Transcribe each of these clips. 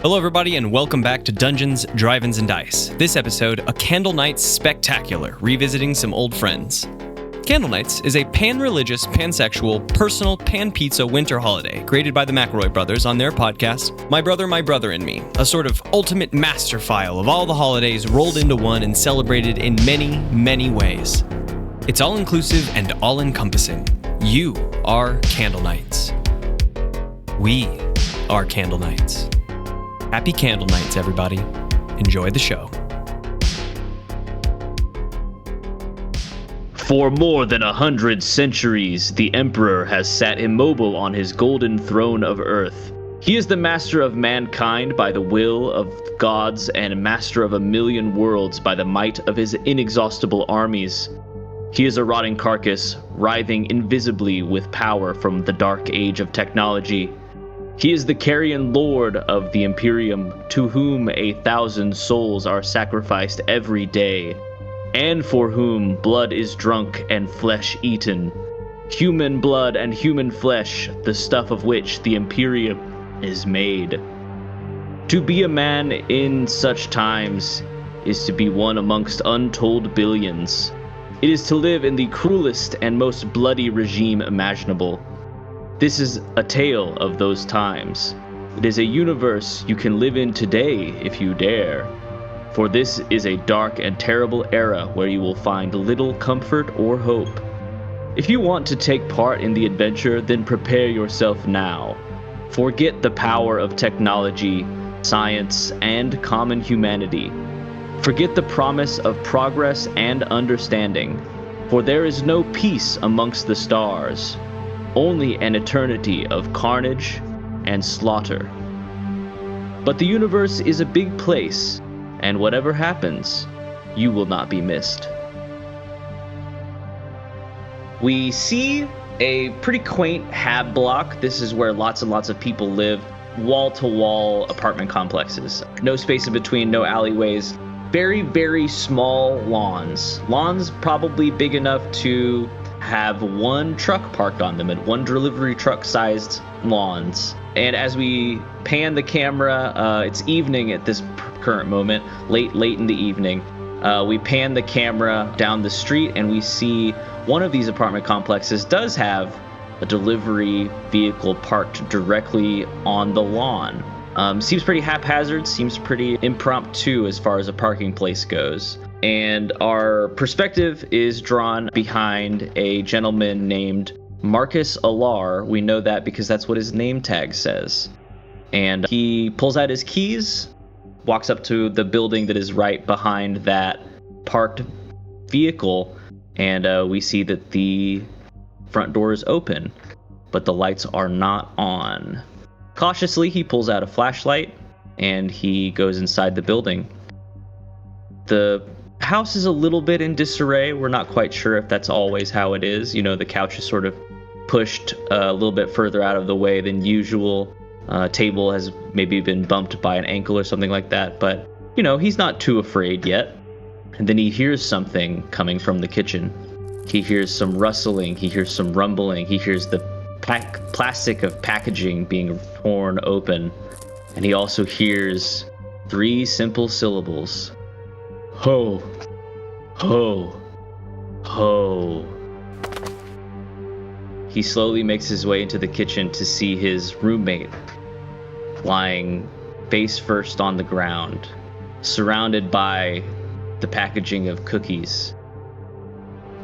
Hello everybody and welcome back to Dungeons, Drive-Ins, and Dice. This episode, a Candlenights Spectacular, revisiting some old friends. Candlenights is a pan-religious, pansexual, personal pan-pizza winter holiday created by the McElroy brothers on their podcast, My Brother, and Me, a sort of ultimate master file of all the holidays rolled into one and celebrated in many, many ways. It's all-inclusive and all-encompassing. You are Candlenights. We are Candlenights. Happy Candlenights, everybody. Enjoy the show. For more than 100 centuries, the Emperor has sat immobile on his golden throne of earth. He is the master of mankind by the will of gods and master of a million worlds by the might of his inexhaustible armies. He is a rotting carcass, writhing invisibly with power from the dark age of technology. He is the carrion lord of the Imperium, to whom 1,000 souls are sacrificed every day, and for whom blood is drunk and flesh eaten. Human blood and human flesh, the stuff of which the Imperium is made. To be a man in such times is to be one amongst untold billions. It is to live in the cruelest and most bloody regime imaginable. This is a tale of those times. It is a universe you can live in today if you dare. For this is a dark and terrible era where you will find little comfort or hope. If you want to take part in the adventure, then prepare yourself now. Forget the power of technology, science, and common humanity. Forget the promise of progress and understanding, for there is no peace amongst the stars. Only an eternity of carnage and slaughter. But the universe is a big place, and whatever happens, you will not be missed. We see a pretty quaint hab block. This is where lots and lots of people live. Wall-to-wall apartment complexes. No space in between, no alleyways. Very, very small lawns. Lawns probably big enough to have one truck parked on them and one delivery truck sized lawns. And as we pan the camera, it's evening at this current moment, late in the evening. We pan the camera down the street and we see one of these apartment complexes does have a delivery vehicle parked directly on the lawn. Seems pretty haphazard, seems pretty impromptu as far as a parking place goes. And our perspective is drawn behind a gentleman named Marcus Alar. We know that because that's what his name tag says. And he pulls out his keys, walks up to the building that is right behind that parked vehicle, and we see that the front door is open, but the lights are not on. Cautiously, he pulls out a flashlight, and he goes inside the building. The house is a little bit in disarray. We're not quite sure if that's always how it is. You know, the couch is sort of pushed a little bit further out of the way than usual. Table has maybe been bumped by an ankle or something like that. But, you know, he's not too afraid yet. And then he hears something coming from the kitchen. He hears some rustling. He hears some rumbling. He hears the plastic of packaging being torn open. And he also hears 3 simple syllables. Ho, ho, ho. He slowly makes his way into the kitchen to see his roommate lying face first on the ground, surrounded by the packaging of cookies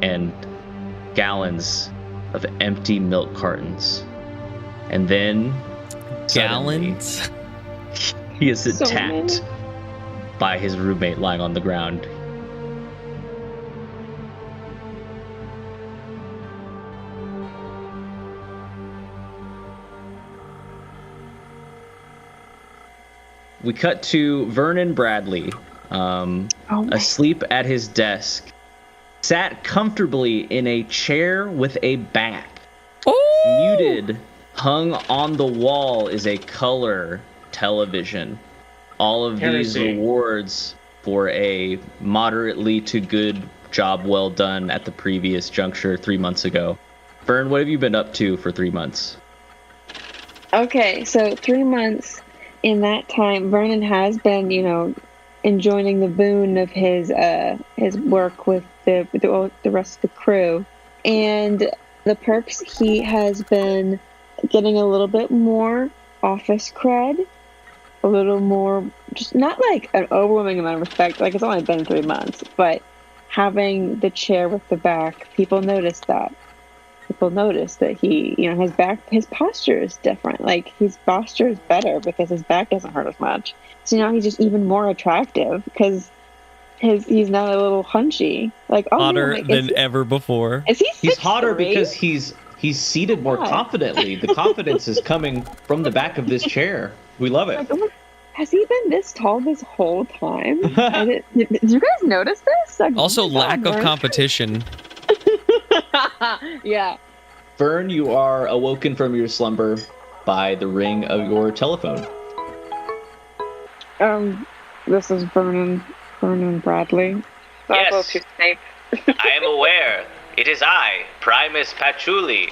and gallons of empty milk cartons. And then Gallons? He is attacked by his roommate lying on the ground. We cut to Vernon Bradley, asleep at his desk, sat comfortably in a chair with a back. Ooh! Muted, hung on the wall is a color television. All of these rewards for a moderately to good job well done at the previous juncture 3 months ago. Vern, what have you been up to for 3 months? Okay, so 3 months in that time, Vernon has been, enjoying the boon of his work with the rest of the crew, and the perks. He has been getting a little bit more office cred, a little more, just not like an overwhelming amount of respect. Like, it's only been 3 months, but having the chair with the back, people notice that. People notice that he, his posture is different. Like, his posture is better because his back doesn't hurt as much. So now he's just even more attractive because he's not a little hunchy. Like, hotter than ever before. Is he 6'3"? He's hotter because he's seated more confidently. The confidence is coming from the back of this chair. We love it. Like, has he been this tall this whole time? Did you guys notice this? Like, also, lack of competition. Yeah. Vern, you are awoken from your slumber by the ring of your telephone. This is Vernon Bradley. Yes. I am aware. It is I, Primus Patchouli.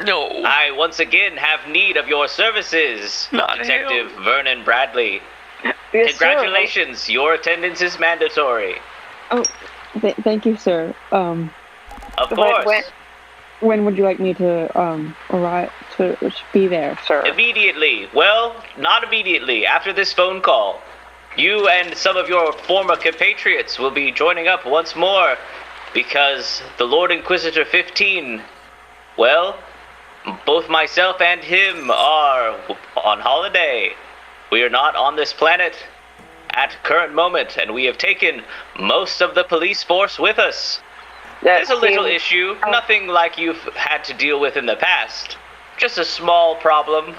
No. I once again have need of your services, Not Detective Vernon Bradley. Yes, Congratulations, sir. your attendance is mandatory. Oh, thank you, sir. Of course. When would you like me to arrive to be there, sir? Immediately. Well, not immediately. After this phone call, you and some of your former compatriots will be joining up once more because the Lord Inquisitor 15, well, both myself and him are on holiday. We are not on this planet at current moment, and we have taken most of the police force with us. There's a little issue, nothing like you've had to deal with in the past. Just a small problem,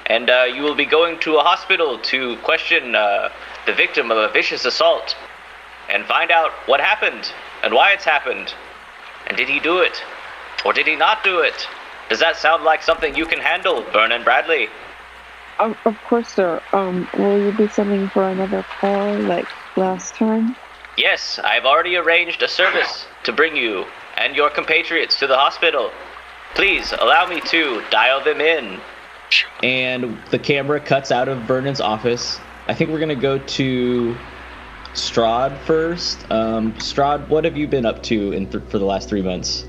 and you will be going to a hospital to question the victim of a vicious assault and find out what happened and why it's happened. And did he do it? Or did he not do it? Does that sound like something you can handle, Vernon Bradley? Of course, sir. Will you be sending for another call like last time? Yes, I've already arranged a service to bring you and your compatriots to the hospital. Please allow me to dial them in. And the camera cuts out of Vernon's office. I think we're going to go to Strahd first. Strahd, what have you been up to for the last 3 months?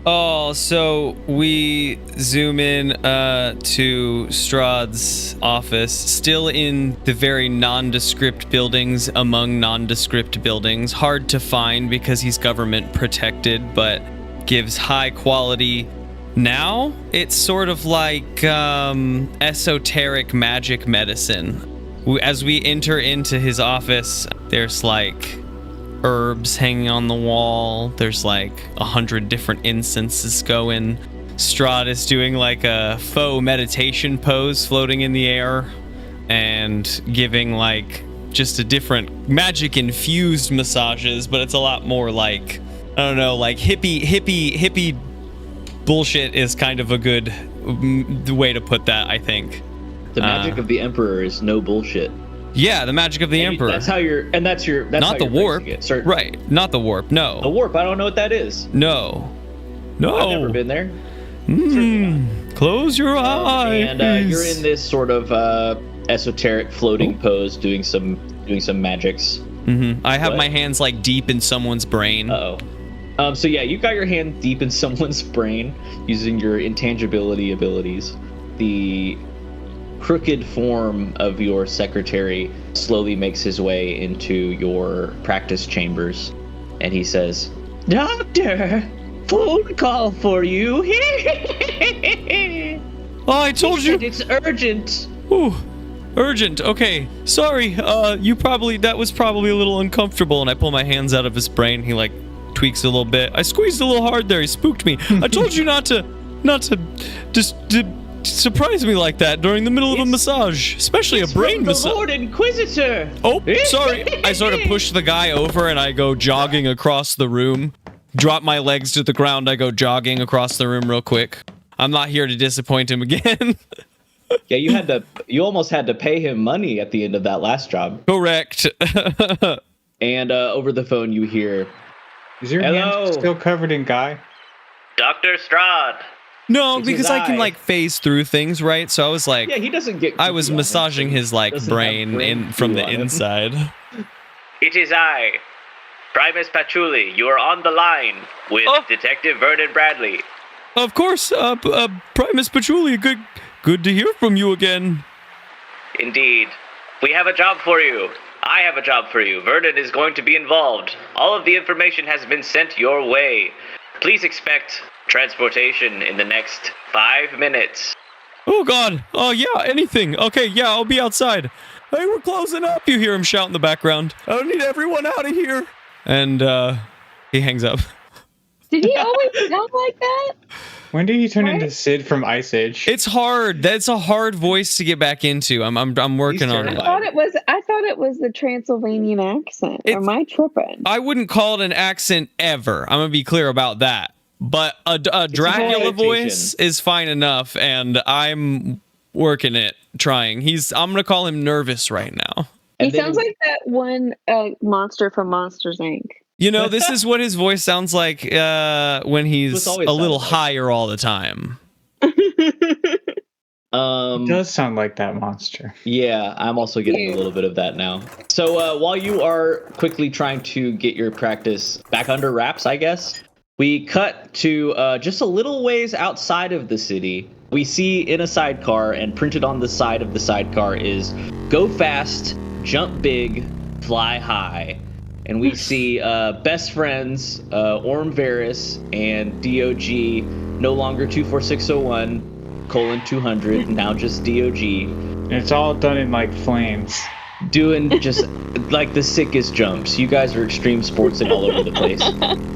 Oh, so we zoom in to Strahd's office, still in the very nondescript buildings among nondescript buildings. Hard to find because he's government protected, but gives high quality. Now it's sort of like esoteric magic medicine. As we enter into his office, there's like herbs hanging on the wall. There's like 100 different incenses going. Strahd is doing like a faux meditation pose floating in the air and giving like just a different magic infused massages, but it's a lot more like, I don't know, like hippie bullshit is kind of a good way to put that, I think. The magic of the Emperor is no bullshit. Yeah, the magic of the Emperor. That's how you're, and that's not how the warp. Right, not the warp. No. The warp. I don't know what that is. No. I've never been there. Close your eyes. And you're in this sort of esoteric floating pose, doing some magics. I have my hands like deep in someone's brain. So yeah, you got your hand deep in someone's brain using your intangibility abilities. The crooked form of your secretary slowly makes his way into your practice chambers, and he says, "Doctor, phone call for you." Oh, I told you. It's urgent. Ooh, urgent. Okay, sorry. That was probably a little uncomfortable. And I pull my hands out of his brain. He like tweaks a little bit. I squeezed a little hard there. He spooked me. I told you not to just surprise me like that during the middle of a massage, especially a brain massage. The Lord Inquisitor. Oh, sorry. I sort of push the guy over and I go jogging across the room. Drop my legs to the ground. I go jogging across the room real quick. I'm not here to disappoint him again. Yeah, you almost had to pay him money at the end of that last job. Correct. And over the phone you hear, "Is your hand still covered in Guy?" Dr. Strahd, No, It's because his I can eye. like phase through things, right? So I was like, Yeah, he doesn't get. I was goo on him, massaging so he his like doesn't have brain in from goo the on him. inside. It is I, Primus Patchouli. You are on the line with Detective Vernon Bradley. Of course, Primus Patchouli, good to hear from you again. Indeed. We have a job for you. I have a job for you. Vernon is going to be involved. All of the information has been sent your way. Please expect transportation in the next 5 minutes. Oh God! Oh yeah, anything. Okay, yeah, I'll be outside. Hey, we're closing up. You hear him shout in the background. I need everyone out of here. And he hangs up. Did he always sound like that? When did he turn Right? into Sid from Ice Age? It's hard. That's a hard voice to get back into. I'm working on it. I thought it was the Transylvanian accent. Am I tripping? I wouldn't call it an accent ever. I'm gonna be clear about that. But a Dracula voice is fine enough, and I'm working it, trying. I'm gonna call him nervous right now. He sounds like that one monster from Monsters Inc. You know, this is what his voice sounds like when he's a little higher all the time. It does sound like that monster. Yeah, I'm also getting a little bit of that now. So while you are quickly trying to get your practice back under wraps, I guess, we cut to just a little ways outside of the city. We see in a sidecar, and printed on the side of the sidecar is "Go fast, jump big, fly high." And we see best friends, Orm Varys and D.O.G, no longer 24601:200, now just D.O.G. And it's all done in like flames. Doing just like the sickest jumps. You guys are extreme sportsing all over the place.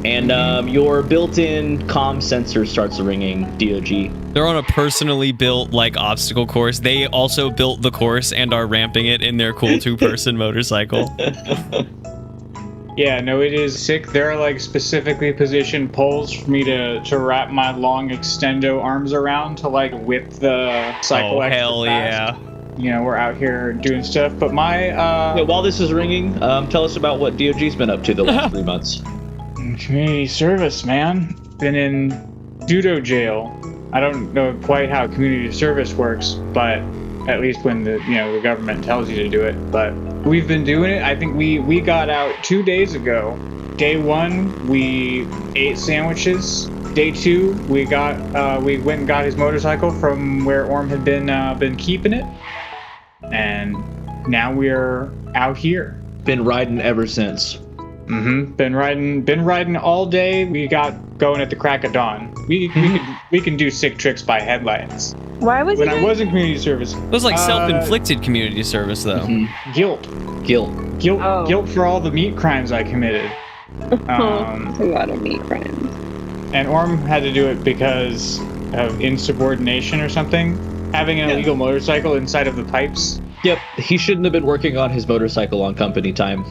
And your built-in comm sensor starts ringing, D.O.G. They're on a personally built like obstacle course. They also built the course and are ramping it in their cool 2-person motorcycle. Yeah, no, it is sick. There are like specifically positioned poles for me to wrap my long extendo arms around to like whip the cycle extra hell fast. yeah. You know, we're out here doing stuff. But my while this is ringing, tell us about what DOG's been up to the last 3 months. Community service, man. Been in pseudo jail. I don't know quite how community service works, but at least when the government tells you to do it. But we've been doing it. I think we got out 2 days ago. Day 1, we ate sandwiches. Day 2, we went and got his motorcycle from where Orm had been keeping it, and now we're out here. Been riding ever since. Been riding all day. We got going at the crack of dawn. We can do sick tricks by headlights. Why was when I was in community service? It was like self-inflicted community service, though. Guilt for all the meat crimes I committed. A lot of meat crimes. And Orm had to do it because of insubordination or something. Having an illegal motorcycle inside of the pipes. Yep, he shouldn't have been working on his motorcycle on company time.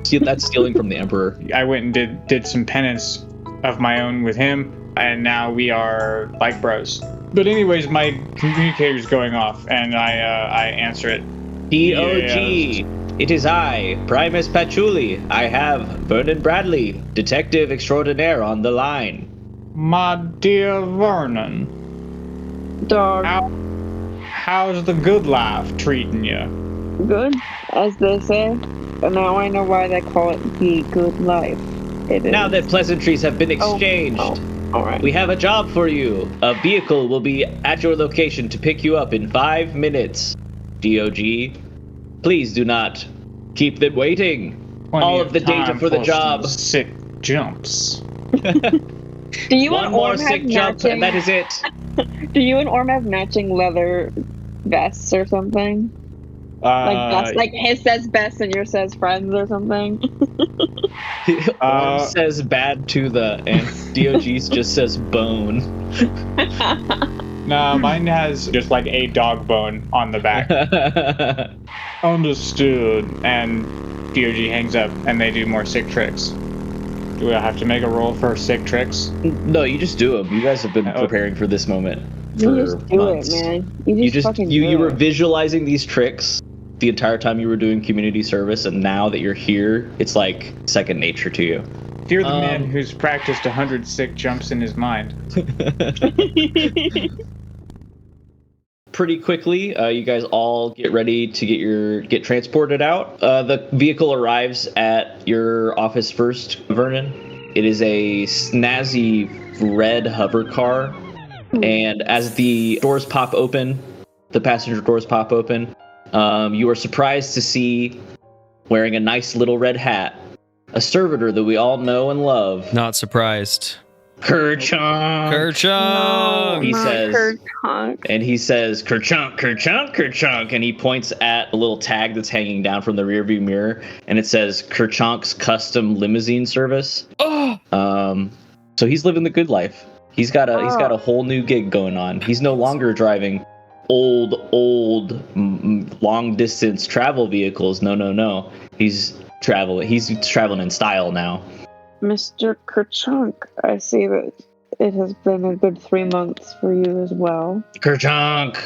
See, that's stealing from the Emperor. I went and did some penance of my own with him, and now we are bike bros. But anyways, my communicator's going off, and I answer it. D.O.G. It is I, Primus Patchouli. I have Vernon Bradley, Detective Extraordinaire, on the line. My dear Vernon. Dog. How's the good life treating you? Good, as they say. And now I know why they call it the good life. It is. Now that pleasantries have been exchanged, all right. we have a job for you. A vehicle will be at your location to pick you up in 5 minutes. D.O.G, please do not keep them waiting. All of the data for the job. Sick jumps. Do you One and more Orm sick have jump, matching, and that is it. Do you and Orm have matching leather vests or something? Like his says best and yours says friends or something? Orm says bad to the, and DOG's just says bone. No, mine has just like a dog bone on the back. Understood. And DOG hangs up and they do more sick tricks. Do I have to make a roll for sick tricks? No, you just do them. You guys have been preparing for this moment. You just do it, man. You were visualizing these tricks the entire time you were doing community service, and now that you're here, it's like second nature to you. Fear the man who's practiced 100 sick jumps in his mind. Pretty quickly, you guys all get ready to get transported out. The vehicle arrives at your office first, Vernon. It is a snazzy red hover car, and as the doors pop open, the passenger doors pop open, you are surprised to see, wearing a nice little red hat, a servitor that we all know and love. Not surprised. Kerchunk. Kerchunk. He says, Kerchunk. and he says, Kerchunk, Kerchunk, Kerchunk, and he points at a little tag that's hanging down from the rearview mirror, and it says Kerchunk's Custom Limousine Service. So he's living the good life. He's got a whole new gig going on. He's no longer driving old long distance travel vehicles. No. He's traveling in style now. Mr. Kerchunk, I see that it has been a good 3 months for you as well. Kerchunk!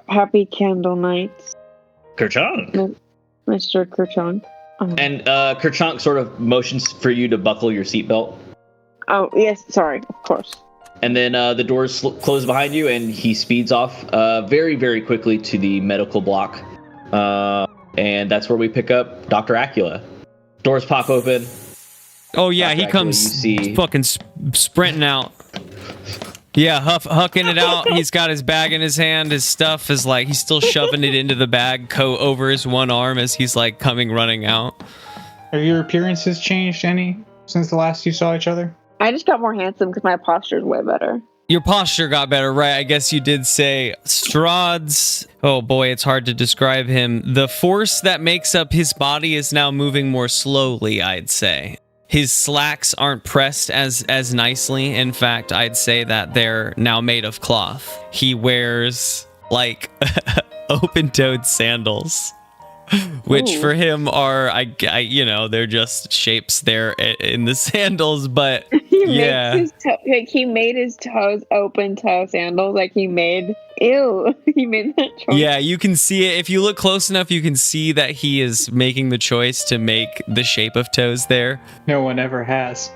Happy Candlenights, Kerchunk! Mr. Kerchunk. And Kerchunk sort of motions for you to buckle your seatbelt. Oh, yes, sorry, of course. And then the doors close behind you, and he speeds off very, very quickly to the medical block. And that's where we pick up Dr. Acula. Doors pop open. Oh yeah, he comes fucking sprinting out. Yeah, hucking it out. He's got his bag in his hand. His stuff is like, he's still shoving it into the bag, coat over his one arm as he's like running out. Have your appearances changed any since the last you saw each other? I just got more handsome because my posture's way better. Your posture got better, right? I guess you did say Strahd's. Oh boy, it's hard to describe him. The force that makes up his body is now moving more slowly, I'd say. His slacks aren't pressed as nicely. In fact, I'd say that they're now made of cloth. He wears like open-toed sandals, which for him are, they're just shapes there in the sandals, but yeah. He made his toes open-toe sandals. Like he made that choice. Yeah, you can see it. If you look close enough, you can see that he is making the choice to make the shape of toes there. No one ever has.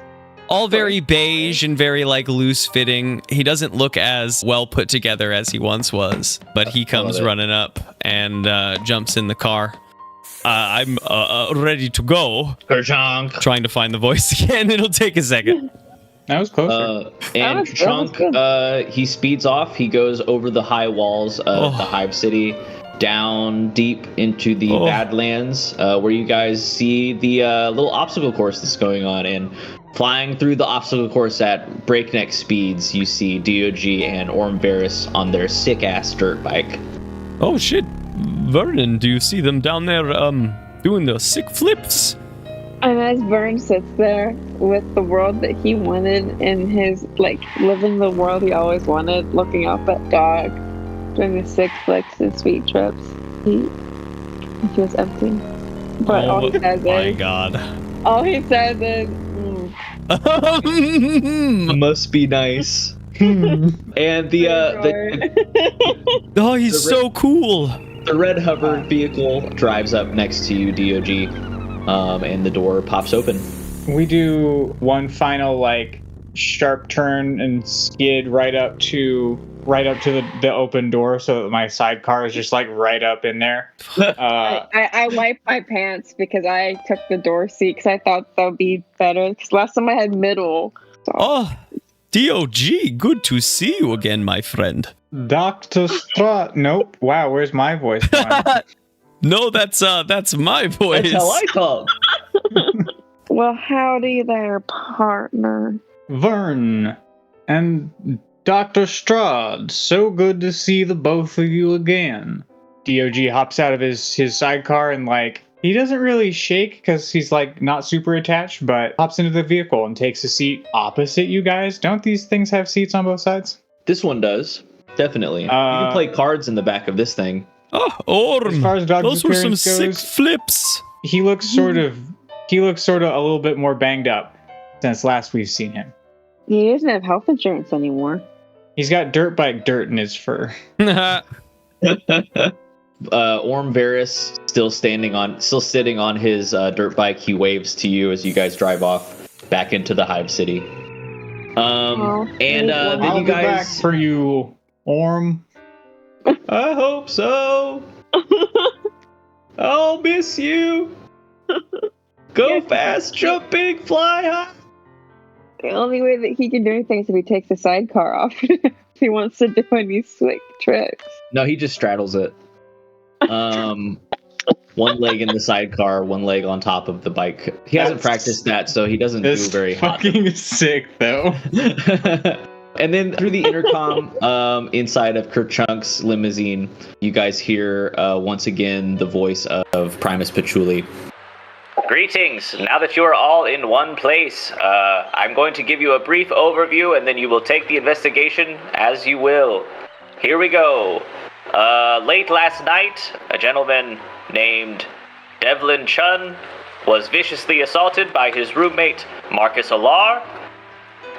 All very beige and very like loose fitting. He doesn't look as well put together as he once was, but he comes running up and jumps in the car. I'm ready to go. Kerchunk. Trying to find the voice again. It'll take a second. That was closer. And Kerchunk, he speeds off. He goes over the high walls of the Hive City, down deep into the Badlands, where you guys see the little obstacle course that's going on. And flying through the obstacle course at breakneck speeds, you see D.O.G and Orm Varys on their sick-ass dirt bike. Oh shit, Vernon, do you see them down there doing the sick flips? And as Vern sits there with the world that he wanted in his, like, living the world he always wanted, looking up at Dog, doing the sick flicks and sweet trips, he feels empty. But all he says is, must be nice. And he's so cool. The red hover vehicle drives up next to you, D.O.G, and the door pops open. We do one final like sharp turn and skid right up to the open door, so that my sidecar is just like right up in there. I wiped my pants because I took the door seat because I thought that would be better. Because last time I had middle. So. Oh, D.O.G, good to see you again, my friend. Dr. Strahd. Nope. Wow, where's my voice going? No, that's my voice. That's how I talk. Well, howdy there, partner. Vern and Dr. Strahd, so good to see the both of you again. D.O.G hops out of his sidecar and like, he doesn't really shake because he's like not super attached, but hops into the vehicle and takes a seat opposite you guys. Don't these things have seats on both sides? This one does, definitely. You can play cards in the back of this thing. Oh, Orm, as far as Dog's those were some goes, sick flips. He looks sort of a little bit more banged up since last we've seen him. He doesn't have health insurance anymore. He's got dirt bike dirt in his fur. Orm Varys still sitting on his dirt bike. He waves to you as you guys drive off. back into the Hive City. Then I'll you be back guys. for you, Orm. I hope so. I'll miss you. Go fast, jump big, fly high. The only way that he can do anything is if he takes the sidecar off. If he wants to do any slick tricks. No, he just straddles it. One leg in the sidecar, one leg on top of the bike. He hasn't practiced that, so he doesn't do It's very hot. fucking sick, though. And then through the intercom inside of Kerchunk's limousine, you guys hear once again the voice of Primus Patchouli. Greetings. Now that you are all in one place, I'm going to give you a brief overview and then you will take the investigation as you will. Here we go. Late last night, a gentleman named Devlin Chun was viciously assaulted by his roommate, Marcus Alar.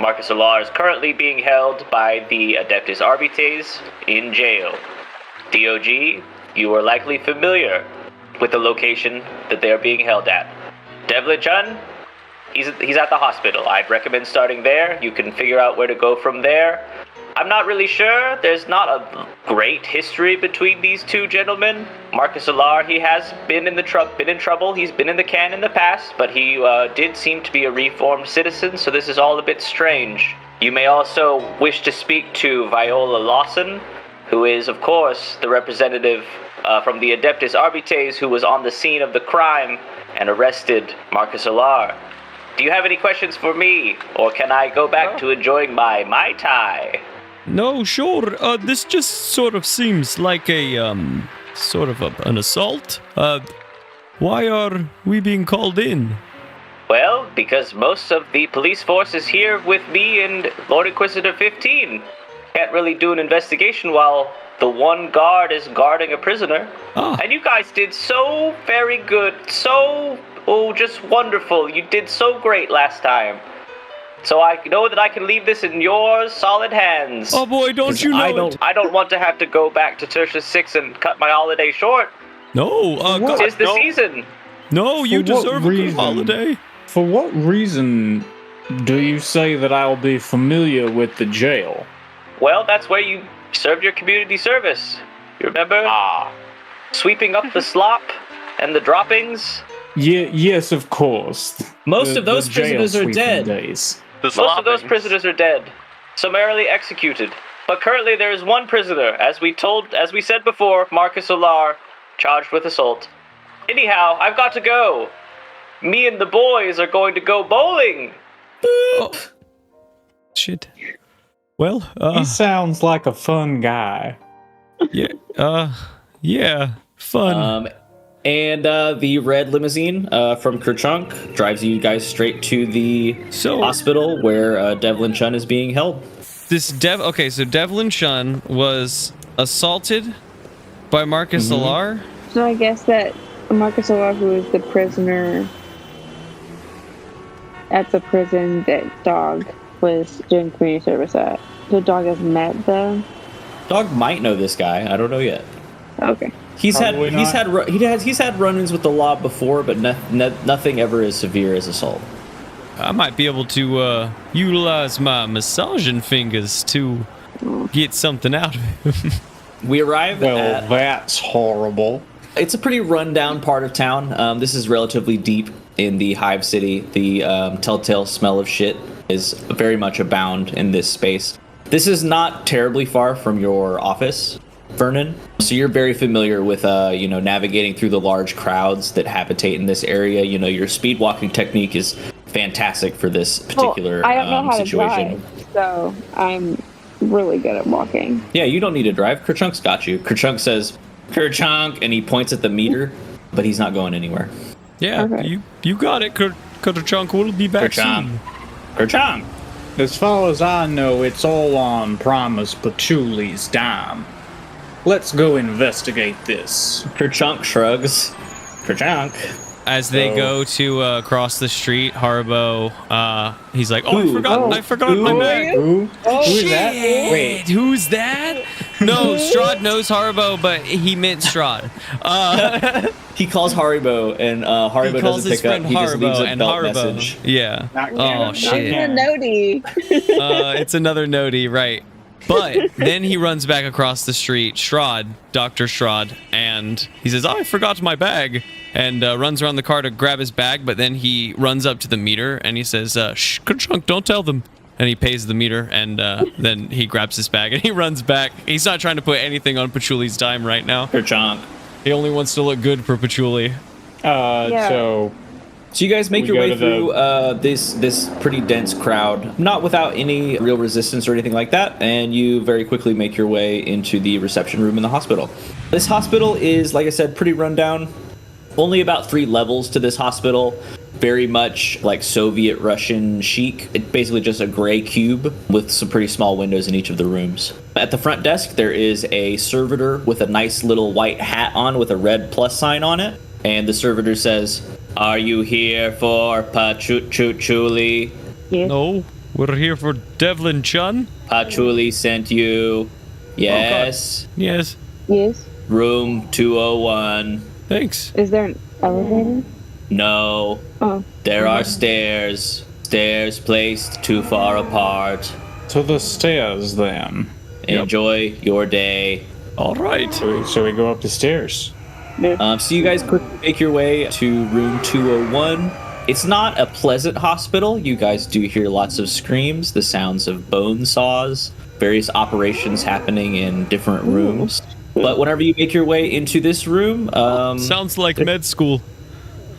Marcus Alar is currently being held by the Adeptus Arbites in jail. D.O.G, you are likely familiar with the location that they are being held at. Devlin Chun, he's at the hospital. I'd recommend starting there. You can figure out where to go from there. I'm not really sure. There's not a great history between these two gentlemen. Marcus Alar, he has been in trouble. He's been in the can in the past, but he did seem to be a reformed citizen, so this is all a bit strange. You may also wish to speak to Viola Lawson, who is, of course, the representative from the Adeptus Arbites who was on the scene of the crime and arrested Marcus Alar. Do you have any questions for me, or can I go back to enjoying my Mai Tai? No, sure. This just sort of seems like an assault. Why are we being called in? Well, because most of the police force is here with me and Lord Inquisitor 15. Can't really do an investigation while the one guard is guarding a prisoner. Ah. And you guys did so very good, just wonderful. You did so great last time. So I know that I can leave this in your solid hands. Oh boy, don't you know I don't want to have to go back to Tertius 6 and cut my holiday short. No, God, Tis the season. no, you For what deserve a good reason? holiday. For what reason do you say that I'll be familiar with the jail? Well, that's where you served your community service. You remember? Sweeping up the slop and the droppings. Yes, of course. Most of those The jail prisoners are sweeping dead. days. Most of those prisoners are dead, summarily executed. But currently there is one prisoner, as we said before, Marcus Alar, charged with assault. Anyhow, I've got to go. Me and the boys are going to go bowling. Oh. Shit. Well, He sounds like a fun guy. yeah, fun. And the red limousine from Kerchunk drives you guys straight to the hospital where Devlin Chun is being held. So Devlin Chun was assaulted by Marcus Alar. So I guess that Marcus Alar, who is the prisoner at the prison that D.O.G was doing community service at. So D.O.G has met them. D.O.G might know this guy. I don't know yet. Okay. He's had run-ins with the law before, but nothing ever as severe as assault. I might be able to utilize my massaging fingers to get something out of him. We arrive at... that's horrible. It's a pretty run-down part of town. This is relatively deep in the Hive City. The telltale smell of shit is very much abound in this space. This is not terribly far from your office, Vernon. So you're very familiar with, navigating through the large crowds that habitate in this area. You know, your speed walking technique is fantastic for this particular I don't know how situation. to drive, so I'm really good at walking. Yeah, you don't need to drive. Kerchunk's got you. Kerchunk says, Kerchunk, and he points at the meter, but he's not going anywhere. Yeah, Okay. you got it, Kerchunk. We'll be back soon. Kerchunk! As far as I know, it's all on Primus Patchouli's dime. Let's go investigate this. Kerchunk shrugs. Kerchunk. As they go to cross the street, Harbo, he's like, I forgot my bag. Who is that? Wait, who's that? No, Strahd knows Haribo, but he meant Strahd. He calls Haribo, and Haribo He calls doesn't his pick up. friend He just leaves Haribo, a and belt Haribo. message. Yeah. Not Oh, canon, not shit. It's a canon. noti. It's another nodie, right. But then he runs back across the street, Strahd, Dr. Strahd, and he says, I forgot my bag, and runs around the car to grab his bag, but then he runs up to the meter, and he says, shh, Ka-chunk, don't tell them. And he pays the meter, and then he grabs his bag, and he runs back. He's not trying to put anything on Patchouli's dime right now. Ka-chunk. He only wants to look good for Patchouli. So So you guys make We your go way to through this pretty dense crowd, not without any real resistance or anything like that, and you very quickly make your way into the reception room in the hospital. This hospital is, like I said, pretty rundown. Only about 3 levels to this hospital. Very much like Soviet Russian chic. It's basically just a gray cube with some pretty small windows in each of the rooms. At the front desk, there is a servitor with a nice little white hat on with a red plus sign on it. And the servitor says, "Are you here for Patchouli? Yes. No, we're here for Devlin Chun. Patchouli sent you. Yes. Yes, Yes. Room 201. thanks. Is there an elevator? No. Oh. There are stairs. Stairs placed too far apart. to the stairs then. Enjoy your day." All right. So we go up the stairs. So you guys quickly make your way to room 201. It's not a pleasant hospital. You guys do hear lots of screams, the sounds of bone saws, various operations happening in different rooms. But whenever you make your way into this room, Sounds like med school.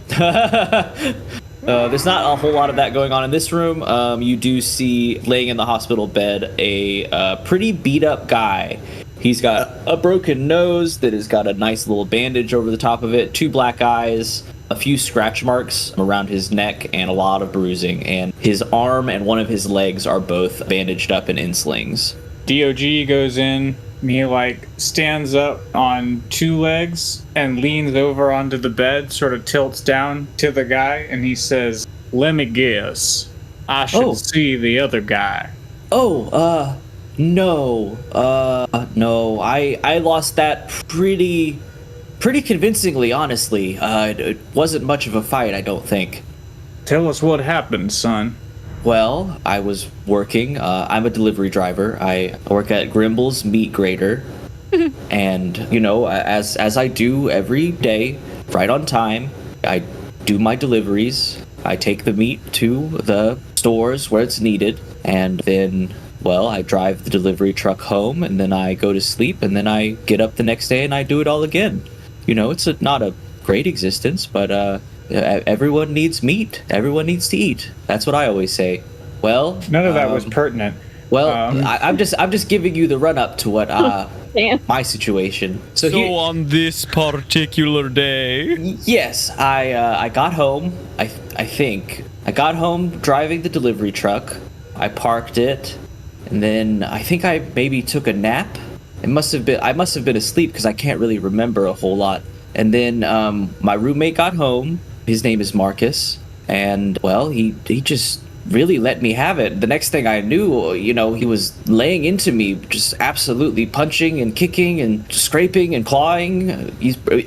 there's not a whole lot of that going on in this room. You do see laying in the hospital bed a pretty beat up guy. He's got a broken nose that has got a nice little bandage over the top of it, 2 black eyes, a few scratch marks around his neck, and a lot of bruising. And his arm and one of his legs are both bandaged up and in slings. D.O.G. goes in. He stands up on 2 legs and leans over onto the bed, sort of tilts down to the guy, and he says, "Let me guess. I should see the other guy." No, I lost that pretty convincingly, honestly. It wasn't much of a fight, I don't think. Tell us what happened, son. Well, I was working. I'm a delivery driver. I work at Grimble's Meat Grater. And, as I do every day, right on time, I do my deliveries. I take the meat to the stores where it's needed. And then, well, I drive the delivery truck home, and then I go to sleep, and then I get up the next day and I do it all again. It's not a great existence, but everyone needs meat. Everyone needs to eat. That's what I always say. Well, None of that was pertinent. Well, I'm just giving you the run up to what Damn. my situation. So on this particular day, yes, I got home. I think I got home driving the delivery truck. I parked it, and then I think I maybe took a nap. I must have been asleep because I can't really remember a whole lot. And then my roommate got home. His name is Marcus, and well, he just really let me have it. The next thing I knew, he was laying into me, just absolutely punching and kicking and scraping and clawing.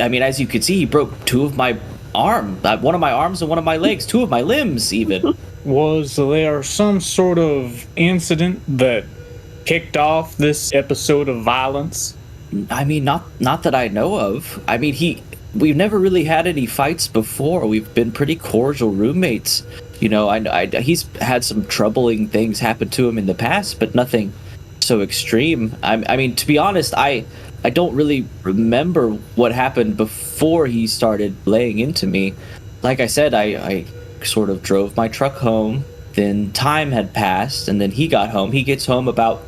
As you could see, he broke 2 of my one of my arms and one of my legs, 2 of my limbs even. Was there some sort of incident that kicked off this episode of violence? Not that I know of. We've never really had any fights before. We've been pretty cordial roommates. He's had some troubling things happen to him in the past, but nothing so extreme. To be honest, I don't really remember what happened before he started laying into me. Like I said, I sort of drove my truck home. Then time had passed, and then he got home. He gets home about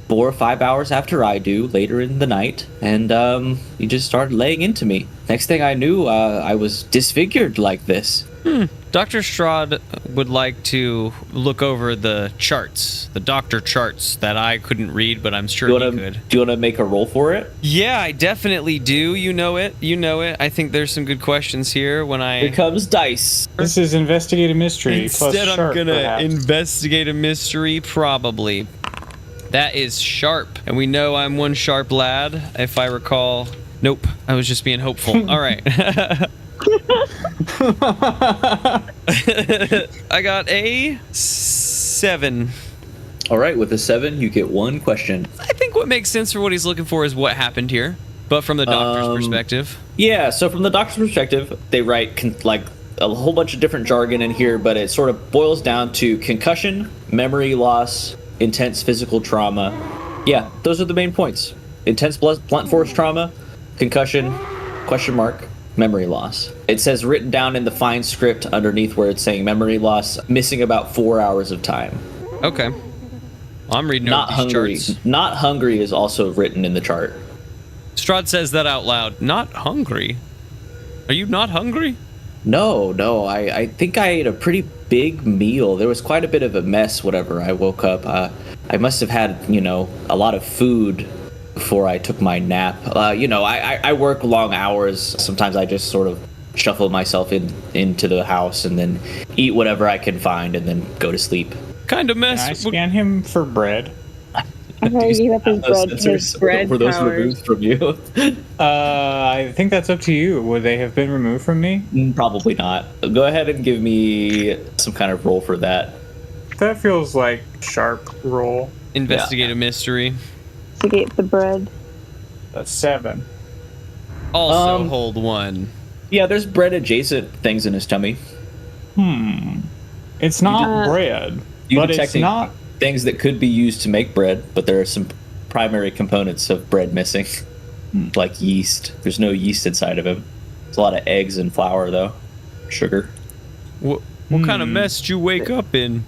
4 or 5 hours after I do, later in the night, and he just started laying into me. Next thing I knew, I was disfigured like this. Dr. Strahd would like to look over the charts, the doctor charts that I couldn't read, but I'm sure he could. Do you want to make a roll for it? Yeah, I definitely do. You know it. I think there's some good questions here when I... Here comes dice. This is investigate a mystery. Instead, plus I'm sharp, gonna perhaps. investigate a mystery, probably. That is sharp. And we know I'm one sharp lad, if I recall. Nope, I was just being hopeful. All right. I got a 7. All right, with a 7, you get 1 question. I think what makes sense for what he's looking for is what happened here, but from the doctor's perspective. Yeah, so from the doctor's perspective, they write like a whole bunch of different jargon in here, but it sort of boils down to concussion, memory loss, intense physical trauma. Yeah, those are the main points. Intense blunt force trauma, concussion, question mark, memory loss. It says written down in the fine script underneath where it's saying memory loss, missing about 4 hours of time. Okay. I'm reading Not over these hungry. charts. Not hungry is also written in the chart. Strahd says that out loud. Not hungry? Are you not hungry? No, I think I ate a pretty big meal. There was quite a bit of a mess whenever I woke up. I must have had, a lot of food before I took my nap. I work long hours. Sometimes I just sort of shuffle myself into the house and then eat whatever I can find and then go to sleep. Kind of Can mess. I scan him for bread? I thought he gave up his bread. His bread Were those powers. removed from you? I think that's up to you. Would they have been removed from me? Probably not. Go ahead and give me some kind of roll for that. That feels like sharp roll. Investigate a mystery. To get the bread. That's 7. Also hold 1. Yeah, there's bread adjacent things in his tummy. It's not bread, You but it's detecting not. things that could be used to make bread, but there are some primary components of bread missing, like yeast. There's no yeast inside of him. There's a lot of eggs and flour, though. Sugar. What kind of mess did you wake up in?